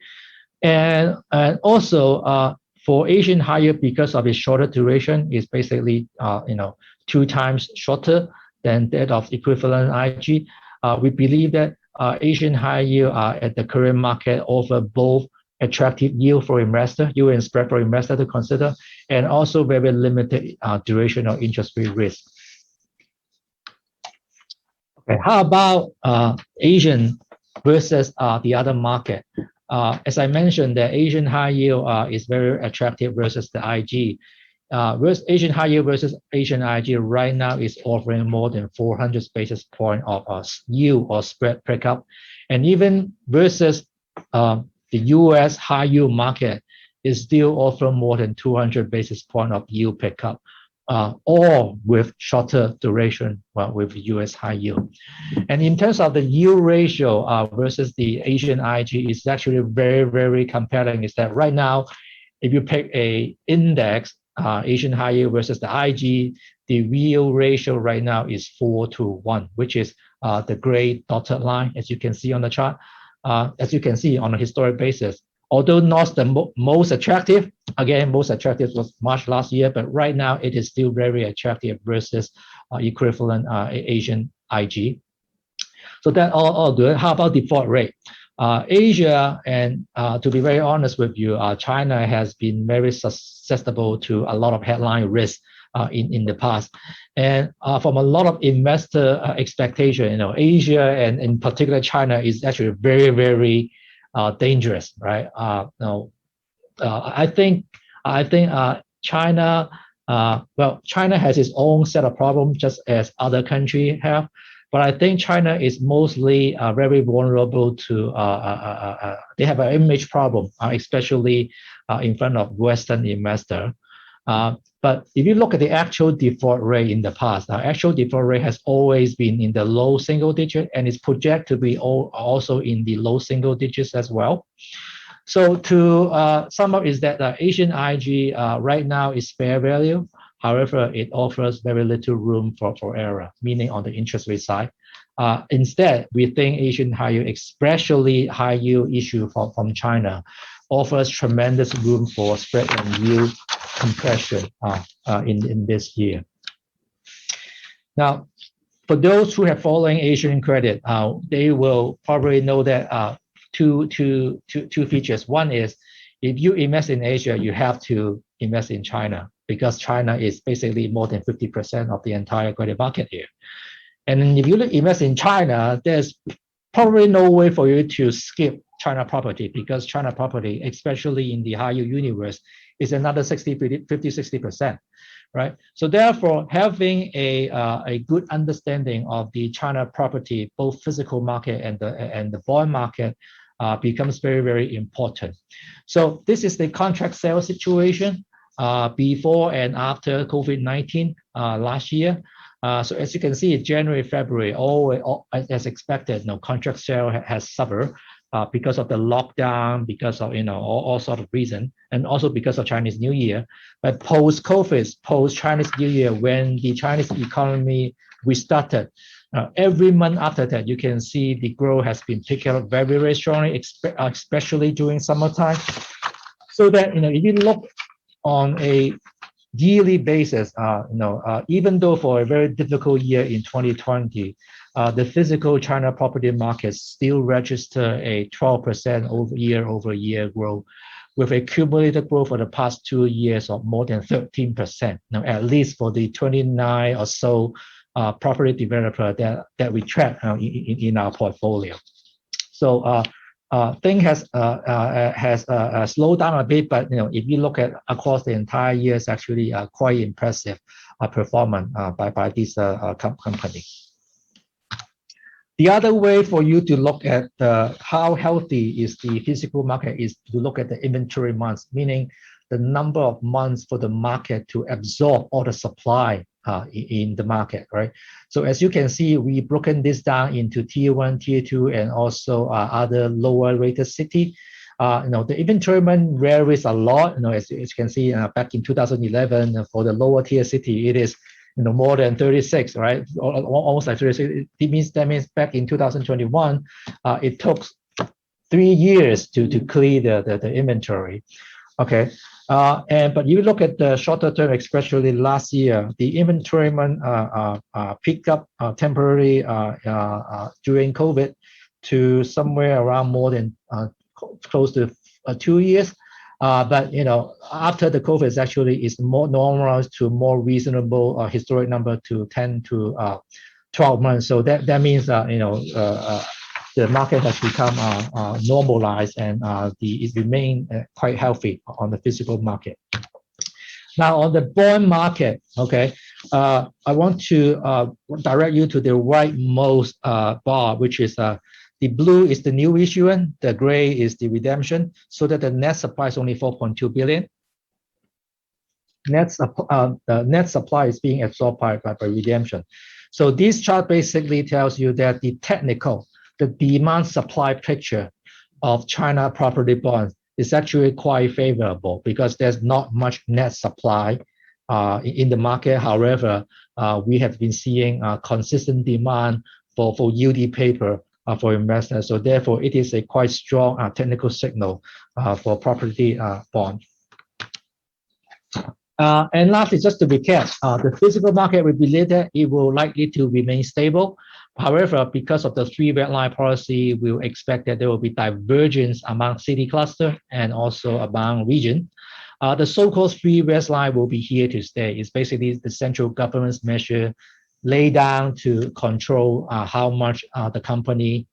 and also for Asian high yield, because of its shorter duration, is basically 2 times shorter than that of equivalent IG. We believe that Asian high yield at the current market offer both attractive yield for investor, yield and spread for investor to consider, and also very limited duration or interest rate risk. Okay, how about Asian versus the other market? As I mentioned, the Asian high yield is very attractive versus the IG. Asian high yield versus Asian IG right now is offering more than 400 basis points of yield or spread pickup, and even versus the US high yield market is still offering more than 200 basis point of yield pickup, or with shorter duration, with US high yield. And in terms of the yield ratio versus the Asian IG, is actually very, very compelling. Is that right now, if you pick a index, Asian high yield versus the IG, the yield ratio right now is 4-1, which is the gray dotted line, as you can see on the chart. As you can see on a historic basis, although not the most attractive, again, most attractive was March last year, but right now it is still very attractive versus equivalent Asian IG. So that all good. How about default rate? Asia, and to be very honest with you, China has been very susceptible to a lot of headline risk in the past. And from a lot of investor expectation, Asia and in particular China is actually very, very dangerous, right? I think China, China has its own set of problems, just as other countries have. But I think China is mostly very vulnerable to, they have an image problem, especially in front of Western investor. But if you look at the actual default rate in the past, actual default rate has always been in the low single digit, and it's projected to be also in the low single digits as well. So to sum up is that Asian IG right now is fair value. However, it offers very little room for error, meaning on the interest rate side. Instead, we think Asian high yield, especially high yield issue from China, offers tremendous room for spread and yield compression in this year. Now, for those who have following Asian credit, they will probably know that two features. One is, if you invest in Asia, you have to invest in China, because China is basically more than 50% of the entire credit market here. And if you invest in China, there's probably no way for you to skip China property, because China property, especially in the high yield universe, is another 50-60%, right? So therefore, having a good understanding of the China property, both physical market and the bond market, becomes very, very important. So this is the contract sales situation before and after COVID-19 last year. So as you can see, January, February, all as expected, contract sale has suffered because of the lockdown, because of all sort of reason, and also because of Chinese New Year. But post-COVID, post-Chinese New Year, when the Chinese economy restarted, every month after that, you can see the growth has been picking up very, very strongly, especially during summertime. So that if you look on a yearly basis, even though for a very difficult year in 2020, the physical China property market still register a 12% year-over-year growth, with a cumulative growth for the past 2 years of more than 13%. At least for the 29 or so property developer that we track in our portfolio. So thing has slowed down a bit, but if you look at across the entire year, it's actually quite impressive performance by this company. The other way for you to look at how healthy is the physical market is to look at the inventory months, meaning the number of months for the market to absorb all the supply in the market, right? So as you can see, we've broken this down into tier 1, tier 2, and also other lower rated city. The inventory month varies a lot. As you can see, back in 2011, for the lower tier city, it is more than 36, right? Almost like 36. That means back in 2021, it took 3 years to clear the inventory. Okay. But you look at the shorter term, especially last year, the inventory month picked up temporarily during COVID to somewhere around more than close to 2 years. But after the COVID, is actually more normalized to more reasonable historic number to 10 to 12 months. So that means the market has become normalized, and it remains quite healthy on the physical market. Now on the bond market, okay, I want to direct you to the rightmost bar, which is The blue is the new issuance, the gray is the redemption, so that the net supply is only 4.2 billion. The net supply is being absorbed by redemption. So this chart basically tells you that the demand supply picture of China property bonds is actually quite favorable because there's not much net supply in the market. However, we have been seeing consistent demand for yieldy paper for investors. So therefore, it is a quite strong technical signal for property bonds. And lastly, just to recap, the physical market, we believe that it will likely to remain stable. However, because of the three red line policy, we'll expect that there will be divergence among city cluster and also among region. The so-called three red line will be here to stay. It's basically the central government's measure laid down to control how much the company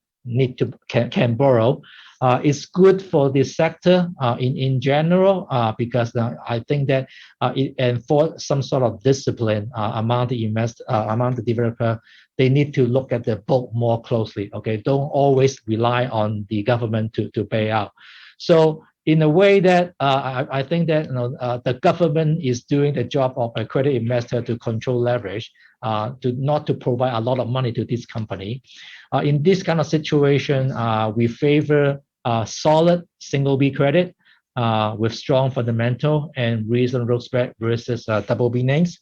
can borrow. It's good for the sector in general because I think that it enforce some sort of discipline among the developer. They need to look at the book more closely. Okay, don't always rely on the government to pay out. So in a way that I think that the government is doing the job of a credit investor to control leverage, not to provide a lot of money to this company. In this kind of situation, we favor solid single B credit with strong fundamental and reasonable spread versus double B names.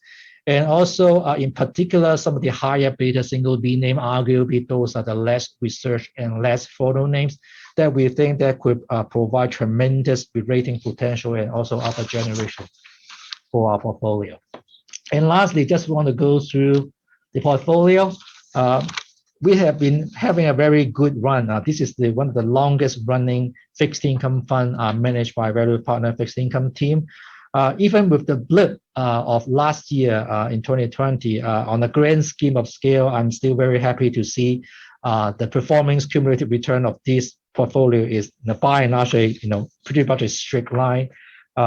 And also, in particular, some of the higher beta single B name, arguably those are the less research and less photo names that we think that could provide tremendous rating potential and also alpha generation for our portfolio. And lastly, just want to go through the portfolio. We have been having a very good run. This is one of the longest running fixed income fund managed by Value Partner Fixed Income team. Even with the blip of last year in 2020, on a grand scheme of scale, I'm still very happy to see the performance cumulative return of this portfolio is by and large pretty much a straight line.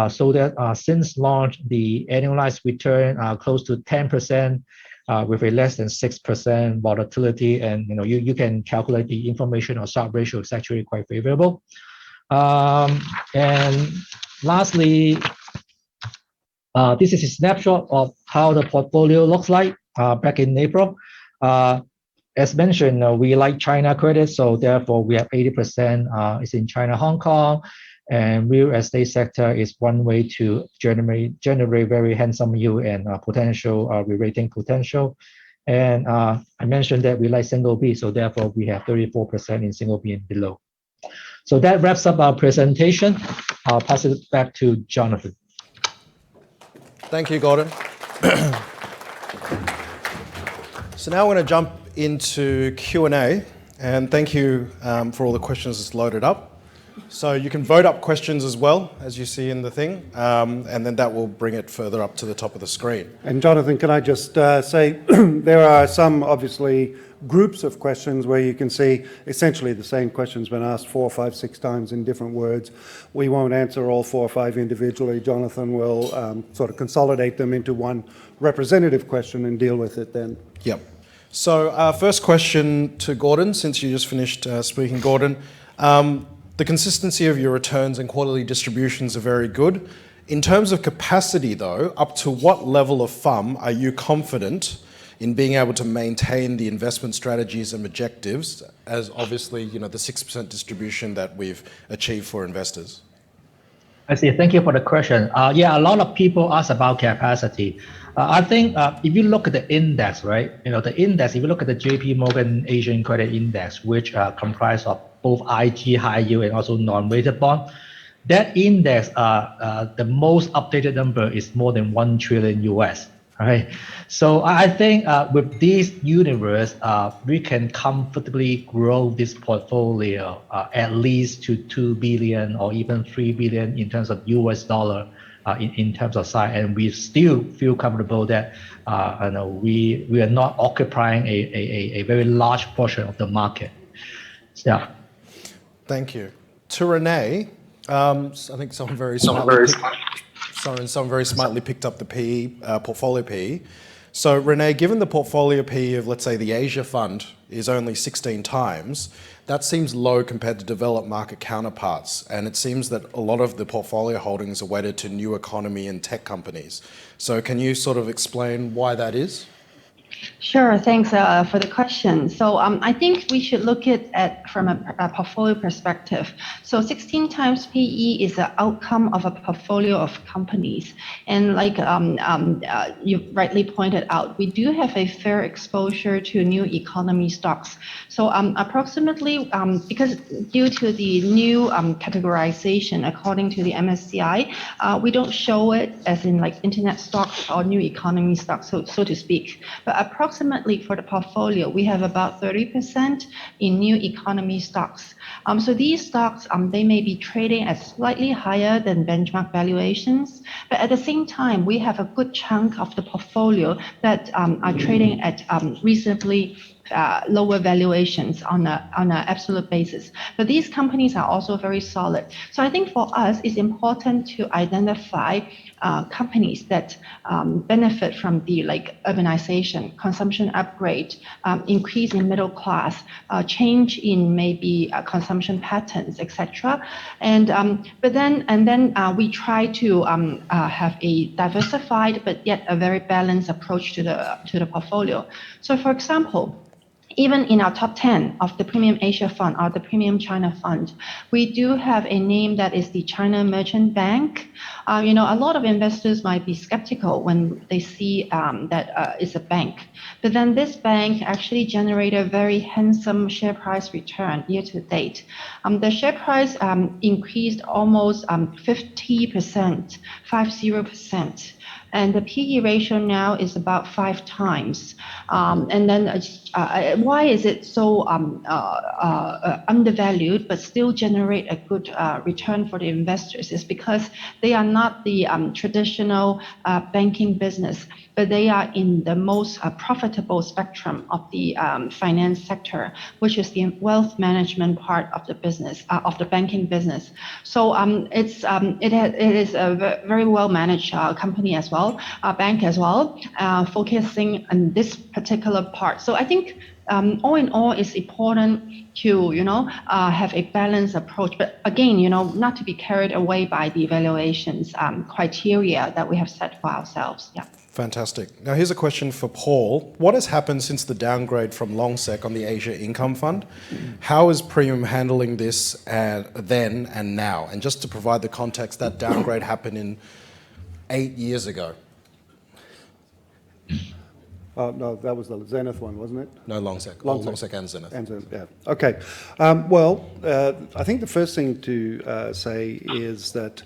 So that since launch, the annualized return close to 10%. With a less than 6% volatility, and you can calculate the information or Sharpe ratio is actually quite favorable. And lastly, this is a snapshot of how the portfolio looks like back in April. As mentioned, we like China credit, so therefore we have 80% is in China, Hong Kong, and real estate sector is one way to generate very handsome yield and potential re-rating potential. And I mentioned that we like single B, so therefore we have 34% in single B and below. So that wraps up our presentation. I'll pass it back to Jonathan. Thank you, Gordon. So now we're going to jump into Q&A, and thank you for all the questions that's loaded up. So you can vote up questions as well, as you see in the thing, and then that will bring it further up to the top of the screen. And Jonathan, can I just say, there are some, obviously, groups of questions where you can see essentially the same question's been asked 4, 5, 6 times in different words. We won't answer all 4 or 5 individually. Jonathan will sort of consolidate them into one representative question and deal with it then. Yep. So first question to Gordon, since you just finished speaking, Gordon. The consistency of your returns and quarterly distributions are very good. In terms of capacity, though, up to what level of FUM are you confident in being able to maintain the investment strategies and objectives as obviously, the 6% distribution that we've achieved for investors? I see. Thank you for the question. Yeah, a lot of people ask about capacity. I think if you look at the index, right? The index, if you look at the JP Morgan Asian Credit Index, which comprise of both IG, high yield, and also non-rated bond, that index, the most updated number is more than $1 trillion US. Right? So I think with this universe, we can comfortably grow this portfolio at least to 2 billion or even 3 billion in terms of US dollar in terms of size, and we still feel comfortable that we are not occupying a very large portion of the market. Yeah. Thank you. To Renee, I think someone very smartly picked up the PE, portfolio PE. So Renee, given the portfolio PE of, let's say, the Asia fund is only 16 times. That seems low compared to developed market counterparts, and it seems that a lot of the portfolio holdings are weighted to new economy and tech companies. So can you sort of explain why that is? Sure, thanks for the question. So I think we should look at from a portfolio perspective. So 16 times PE is an outcome of a portfolio of companies. And like you rightly pointed out, we do have a fair exposure to new economy stocks. So approximately, because due to the new categorization according to the MSCI, we don't show it as in like internet stocks or new economy stocks, so to speak. But approximately for the portfolio, we have about 30% in new economy stocks. So these stocks, they may be trading at slightly higher than benchmark valuations, but at the same time, we have a good chunk of the portfolio that are trading at reasonably lower valuations on an absolute basis. But these companies are also very solid. So I think for us, it's important to identify companies that benefit from the like urbanization, consumption upgrade, increase in middle class, change in maybe consumption patterns, etc. And then we try to have a diversified but yet a very balanced approach to the portfolio. So for example, even in our top 10 of the Premium Asia Fund or the Premium China Fund, we do have a name that is the China Merchant Bank. A lot of investors might be skeptical when they see that it's a bank. But then this bank actually generated a very handsome share price return year to date. The share price increased almost 50%, 50%. And the PE ratio now is about 5 times. And then why is it so undervalued but still generate a good return for the investors? Is because they are not the traditional banking business, but they are in the most profitable spectrum of the finance sector, which is the wealth management part of the business, of the banking business. So it is a very well managed company as well, bank as well, focusing on this particular part. So I think all in all, it's important to have a balanced approach. But again, not to be carried away by the evaluations criteria that we have set for ourselves. Yeah. Fantastic. Now here's a question for Paul. What has happened since the downgrade from Longsec on the Asia Income Fund? How is Premium handling this then and now? And just to provide the context, that downgrade happened in 8 years ago. No, that was the Zenith one, wasn't it? No, Longsec. Longsec and Zenith. And Zenith, yeah. Okay. Well, I think the first thing to say is that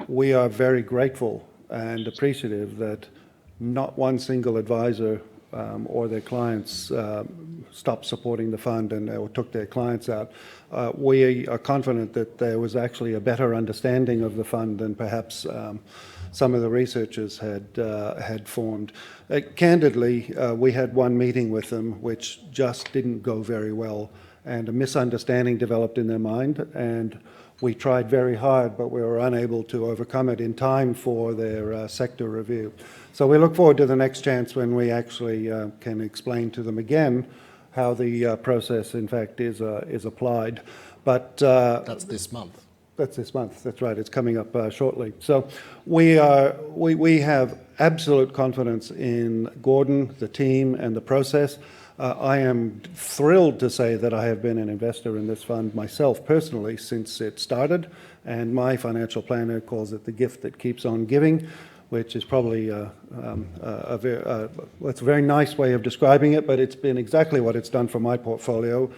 we are very grateful and appreciative that not one single advisor or their clients stopped supporting the fund or took their clients out. We are confident that there was actually a better understanding of the fund than perhaps some of the researchers had formed. Candidly, we had one meeting with them which just didn't go very well, and a misunderstanding developed in their mind, and we tried very hard, but we were unable to overcome it in time for their sector review. So we look forward to the next chance when we actually can explain to them again how the process, in fact, is applied. But that's this month. That's this month. That's right. It's coming up shortly. So we have absolute confidence in Gordon, the team, and the process. I am thrilled to say that I have been an investor in this fund myself personally since it started, and my financial planner calls it the gift that keeps on giving, which is probably it's a very nice way of describing it, but it's been exactly what it's done for my portfolio.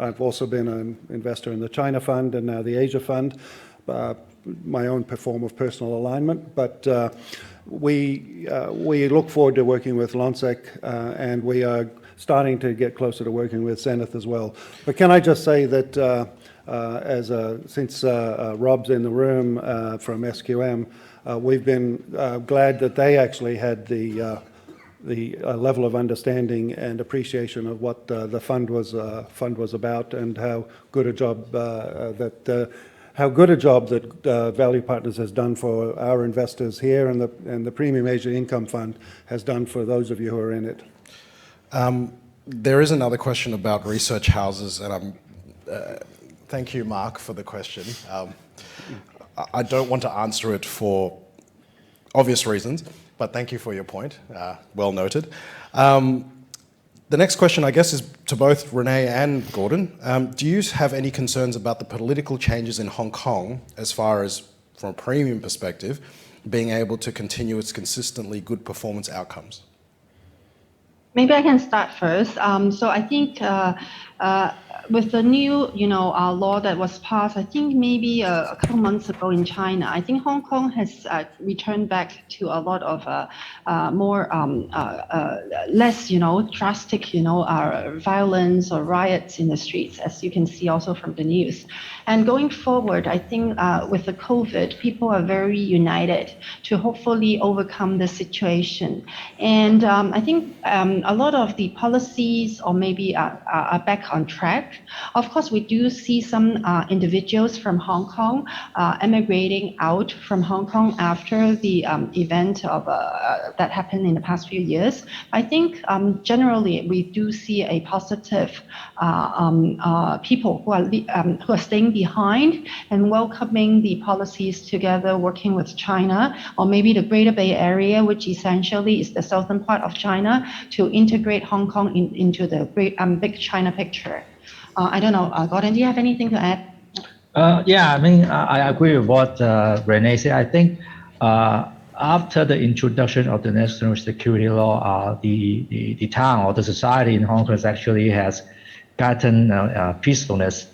I've also been an investor in the China Fund and now the Asia Fund, my own form of personal alignment. But we look forward to working with Lonsec, and we are starting to get closer to working with Zenith as well. But can I just say that since Rob's in the room from SQM, we've been glad that they actually had the level of understanding and appreciation of what the fund was about, and how good a job that Value Partners has done for our investors here, and the Premium Asia Income Fund has done for those of you who are in it. There is another question about research houses, and thank you, Mark, for the question. I don't want to answer it for obvious reasons, but thank you for your point. Well noted. The next question, I guess, is to both Renee and Gordon. Do you have any concerns about the political changes in Hong Kong as far as, from a premium perspective, being able to continue its consistently good performance outcomes? Maybe I can start first. So I think with the new, law that was passed, I think maybe a couple months ago in China, I think Hong Kong has returned back to a lot of more less, drastic, violence or riots in the streets, as you can see also from the news. And going forward, I think with the COVID, people are very united to hopefully overcome the situation. And I think a lot of the policies or maybe are back on track. Of course, we do see some individuals from Hong Kong emigrating out from Hong Kong after the event of that happened in the past few years. I think generally we do see a positive people who are staying behind and welcoming the policies together, working with China or maybe the Greater Bay Area, which essentially is the southern part of China, to integrate Hong Kong into the big China picture. I don't know, Gordon, do you have anything to add? Yeah, I mean, I agree with what Renee said. I think after the introduction of the national security law, the town or the society in Hong Kong actually has gotten peacefulness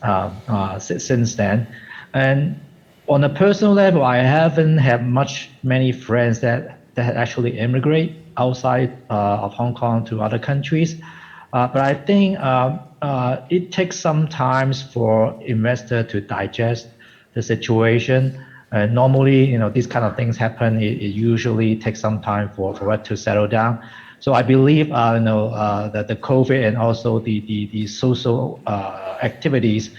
since then. And on a personal level, I haven't had many friends that actually immigrate outside of Hong Kong to other countries. But I think it takes some time for investors to digest the situation. Normally, these kind of things happen. It usually takes some time for it to settle down. So I believe, that the COVID and also the social activities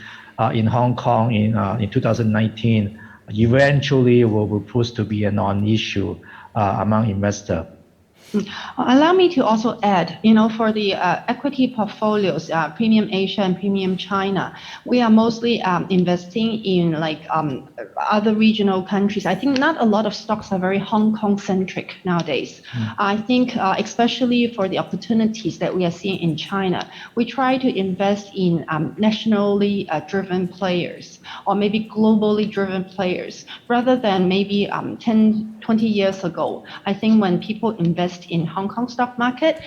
in Hong Kong in 2019 eventually will prove to be a non-issue among investors. Allow me to also add, for the equity portfolios, Premium Asia and Premium China, we are mostly investing in other regional countries. I think not a lot of stocks are very Hong Kong centric nowadays. I think especially for the opportunities that we are seeing in China, we try to invest in nationally driven players or maybe globally driven players rather than maybe 10, 20 years ago. I think when people invest in Hong Kong stock market,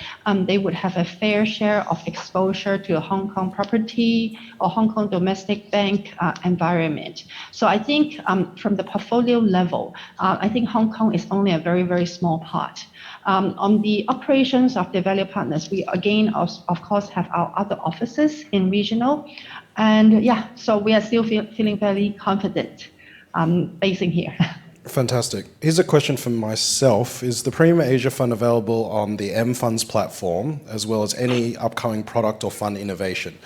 they would have a fair share of exposure to a Hong Kong property or Hong Kong domestic bank environment. So I think from the portfolio level, I think Hong Kong is only a very, very small part. On the operations of the value partners, we again, of course, have our other offices in regional. And so we are still feeling very confident basing here. Fantastic. Here's a question from myself. Is the Premium Asia Fund available on the M Funds platform, as well as any upcoming product or fund innovation?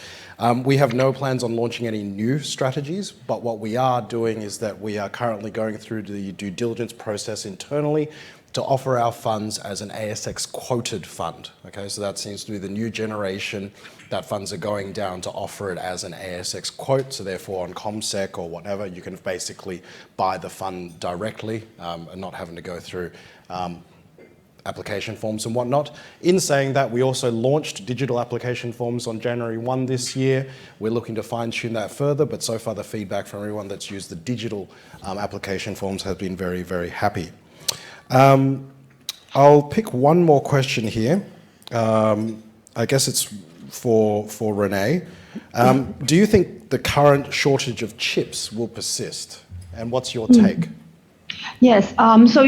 We have no plans on launching any new strategies, but what we are doing is that we are currently going through the due diligence process internally to offer our funds as an ASX quoted fund. Okay, so that seems to be the new generation that funds are going down to offer it as an ASX quote. So therefore on CommSec or whatever, you can basically buy the fund directly and not having to go through application forms and whatnot. In saying that, we also launched digital application forms on January 1 this year. We're looking to fine tune that further, but so far the feedback from everyone that's used the digital application forms has been very, very happy. I'll pick one more question here. I guess it's for Renee. Do you think the current shortage of chips will persist? And what's your take? Yes. So,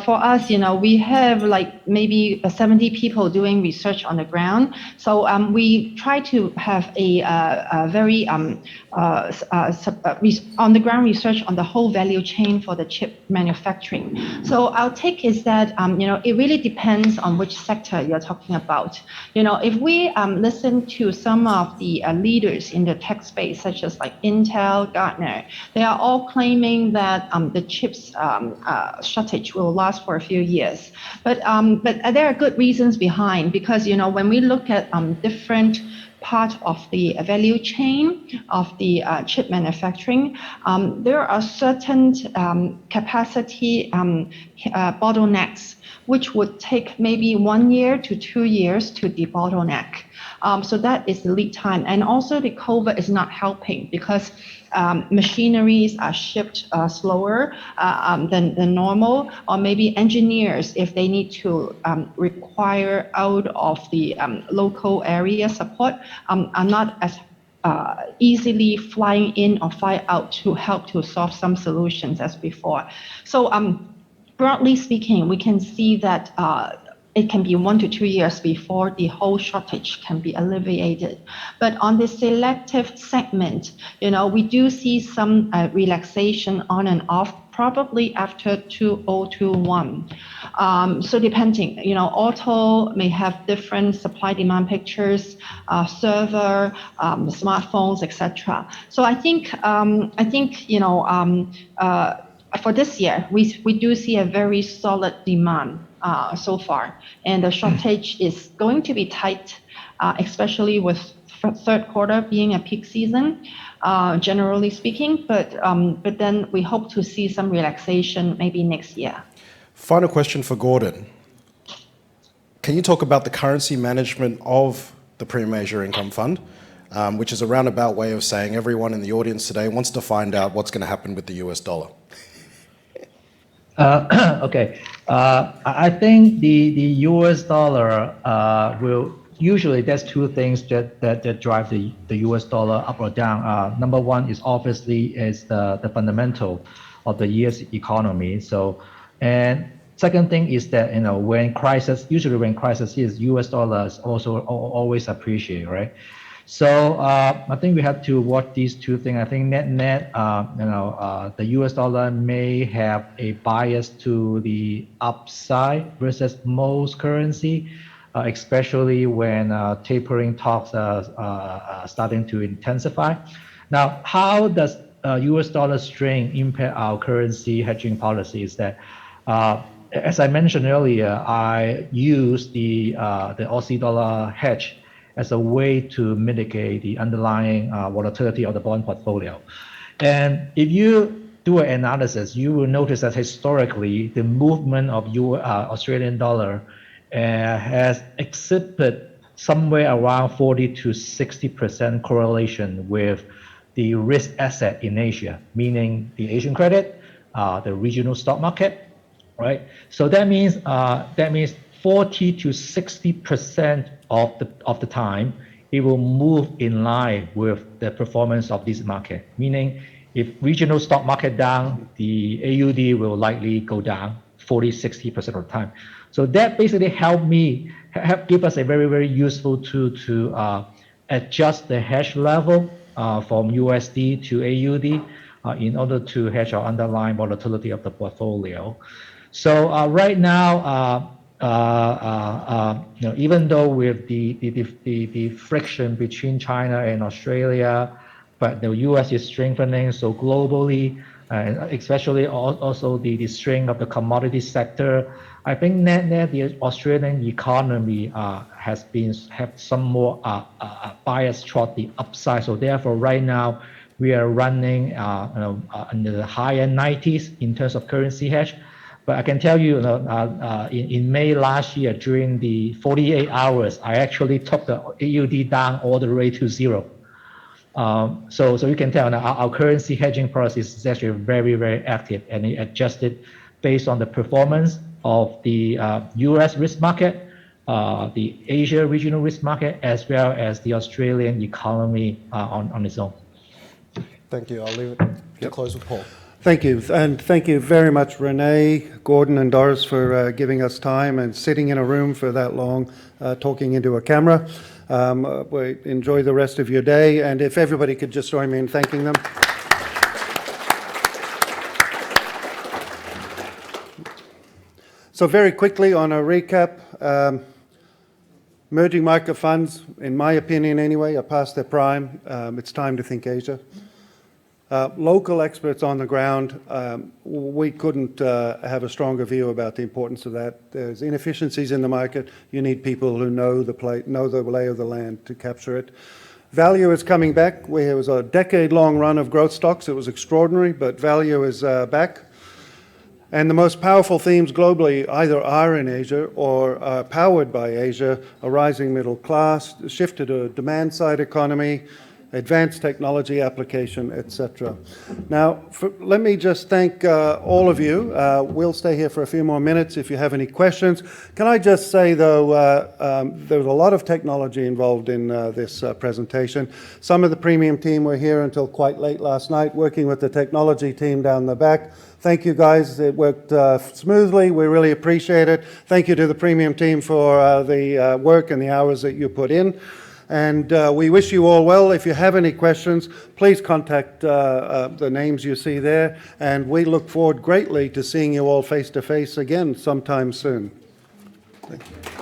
for us, we have maybe 70 people doing research on the ground. So we try to have a very on the ground research on the whole value chain for the chip manufacturing. So our take is that, it really depends on which sector you're talking about. If we listen to some of the leaders in the tech space, such as Intel, Gartner, they are all claiming that the chips shortage will last for a few years. But there are good reasons behind, because when we look at different part of the value chain of the chip manufacturing, there are certain capacity bottlenecks which would take maybe 1 year to 2 years to debottleneck. So that is the lead time. And also the COVID is not helping, because machineries are shipped slower than normal, or maybe engineers, if they need to require out of the local area support, are not as easily flying in or fly out to help to solve some solutions as before. So broadly speaking, we can see that it can be 1 to 2 years before the whole shortage can be alleviated. But on the selective segment, we do see some relaxation on and off, probably after 2021. So depending, auto may have different supply-demand pictures, server, smartphones, etc. So I think for this year, we do see a very solid demand so far, and the shortage is going to be tight, especially with third quarter being a peak season, generally speaking. But then we hope to see some relaxation maybe next year. Final question for Gordon. Can you talk about the currency management of the Premium Asia Income Fund, which is a roundabout way of saying everyone in the audience today wants to find out what's going to happen with the US dollar? Okay. I think the US dollar will usually, there's two things that drive the US dollar up or down. Number one is obviously the fundamental of the US economy. So, and second thing is that when crisis is, US dollars also always appreciate, right? So I think we have to watch these two things. I think net, the US dollar may have a bias to the upside versus most currency, especially when tapering talks are starting to intensify. Now, how does US dollar strength impact our currency hedging policies? That, as I mentioned earlier, I use the Aussie dollar hedge as a way to mitigate the underlying volatility of the bond portfolio. And if you do an analysis, you will notice that historically, the movement of Australian dollar has exhibited somewhere around 40 to 60% correlation with the risk asset in Asia, meaning the Asian credit, the regional stock market, right? So that means 40 to 60% of the time, it will move in line with the performance of this market. Meaning, if regional stock market down, the AUD will likely go down 40, 60% of the time. So that basically give us a very, very useful tool to adjust the hedge level from USD to AUD in order to hedge our underlying volatility of the portfolio. So right now, even though with the friction between China and Australia, but the US is strengthening, so globally, and especially also the strength of the commodity sector, I think net the Australian economy have some more bias toward the upside. So therefore, right now we are running under the higher 90s in terms of currency hedge. But I can tell you, in May last year, during the 48 hours, I actually took the AUD down all the way to zero. So you can tell our currency hedging process is actually very, very active, and it adjusted based on the performance of the US risk market, the Asia regional risk market, as well as the Australian economy on its own. Thank you. I'll leave it to close with Paul. Thank you. And thank you very much, Renee, Gordon and Doris, for giving us time and sitting in a room for that long, talking into a camera. We enjoy the rest of your day. And if everybody could just join me in thanking them. So very quickly on a recap, emerging market funds, in my opinion anyway, are past their prime. It's time to think Asia. Local experts on the ground, we couldn't have a stronger view about the importance of that. There's inefficiencies in the market. You need people who know the lay of the land to capture it. Value is coming back. There was a decade-long run of growth stocks. It was extraordinary, but value is back. And the most powerful themes globally either are in Asia or are powered by Asia: a rising middle class, shift to a demand-side economy, advanced technology application, etc. Now, let me just thank all of you. We'll stay here for a few more minutes if you have any questions. Can I just say, though, there was a lot of technology involved in this presentation. Some of the premium team were here until quite late last night, working with the technology team down the back. Thank you, guys. It worked smoothly. We really appreciate it. Thank you to the premium team for the work and the hours that you put in. And we wish you all well. If you have any questions, please contact the names you see there. And we look forward greatly to seeing you all face to face again sometime soon. Thank you.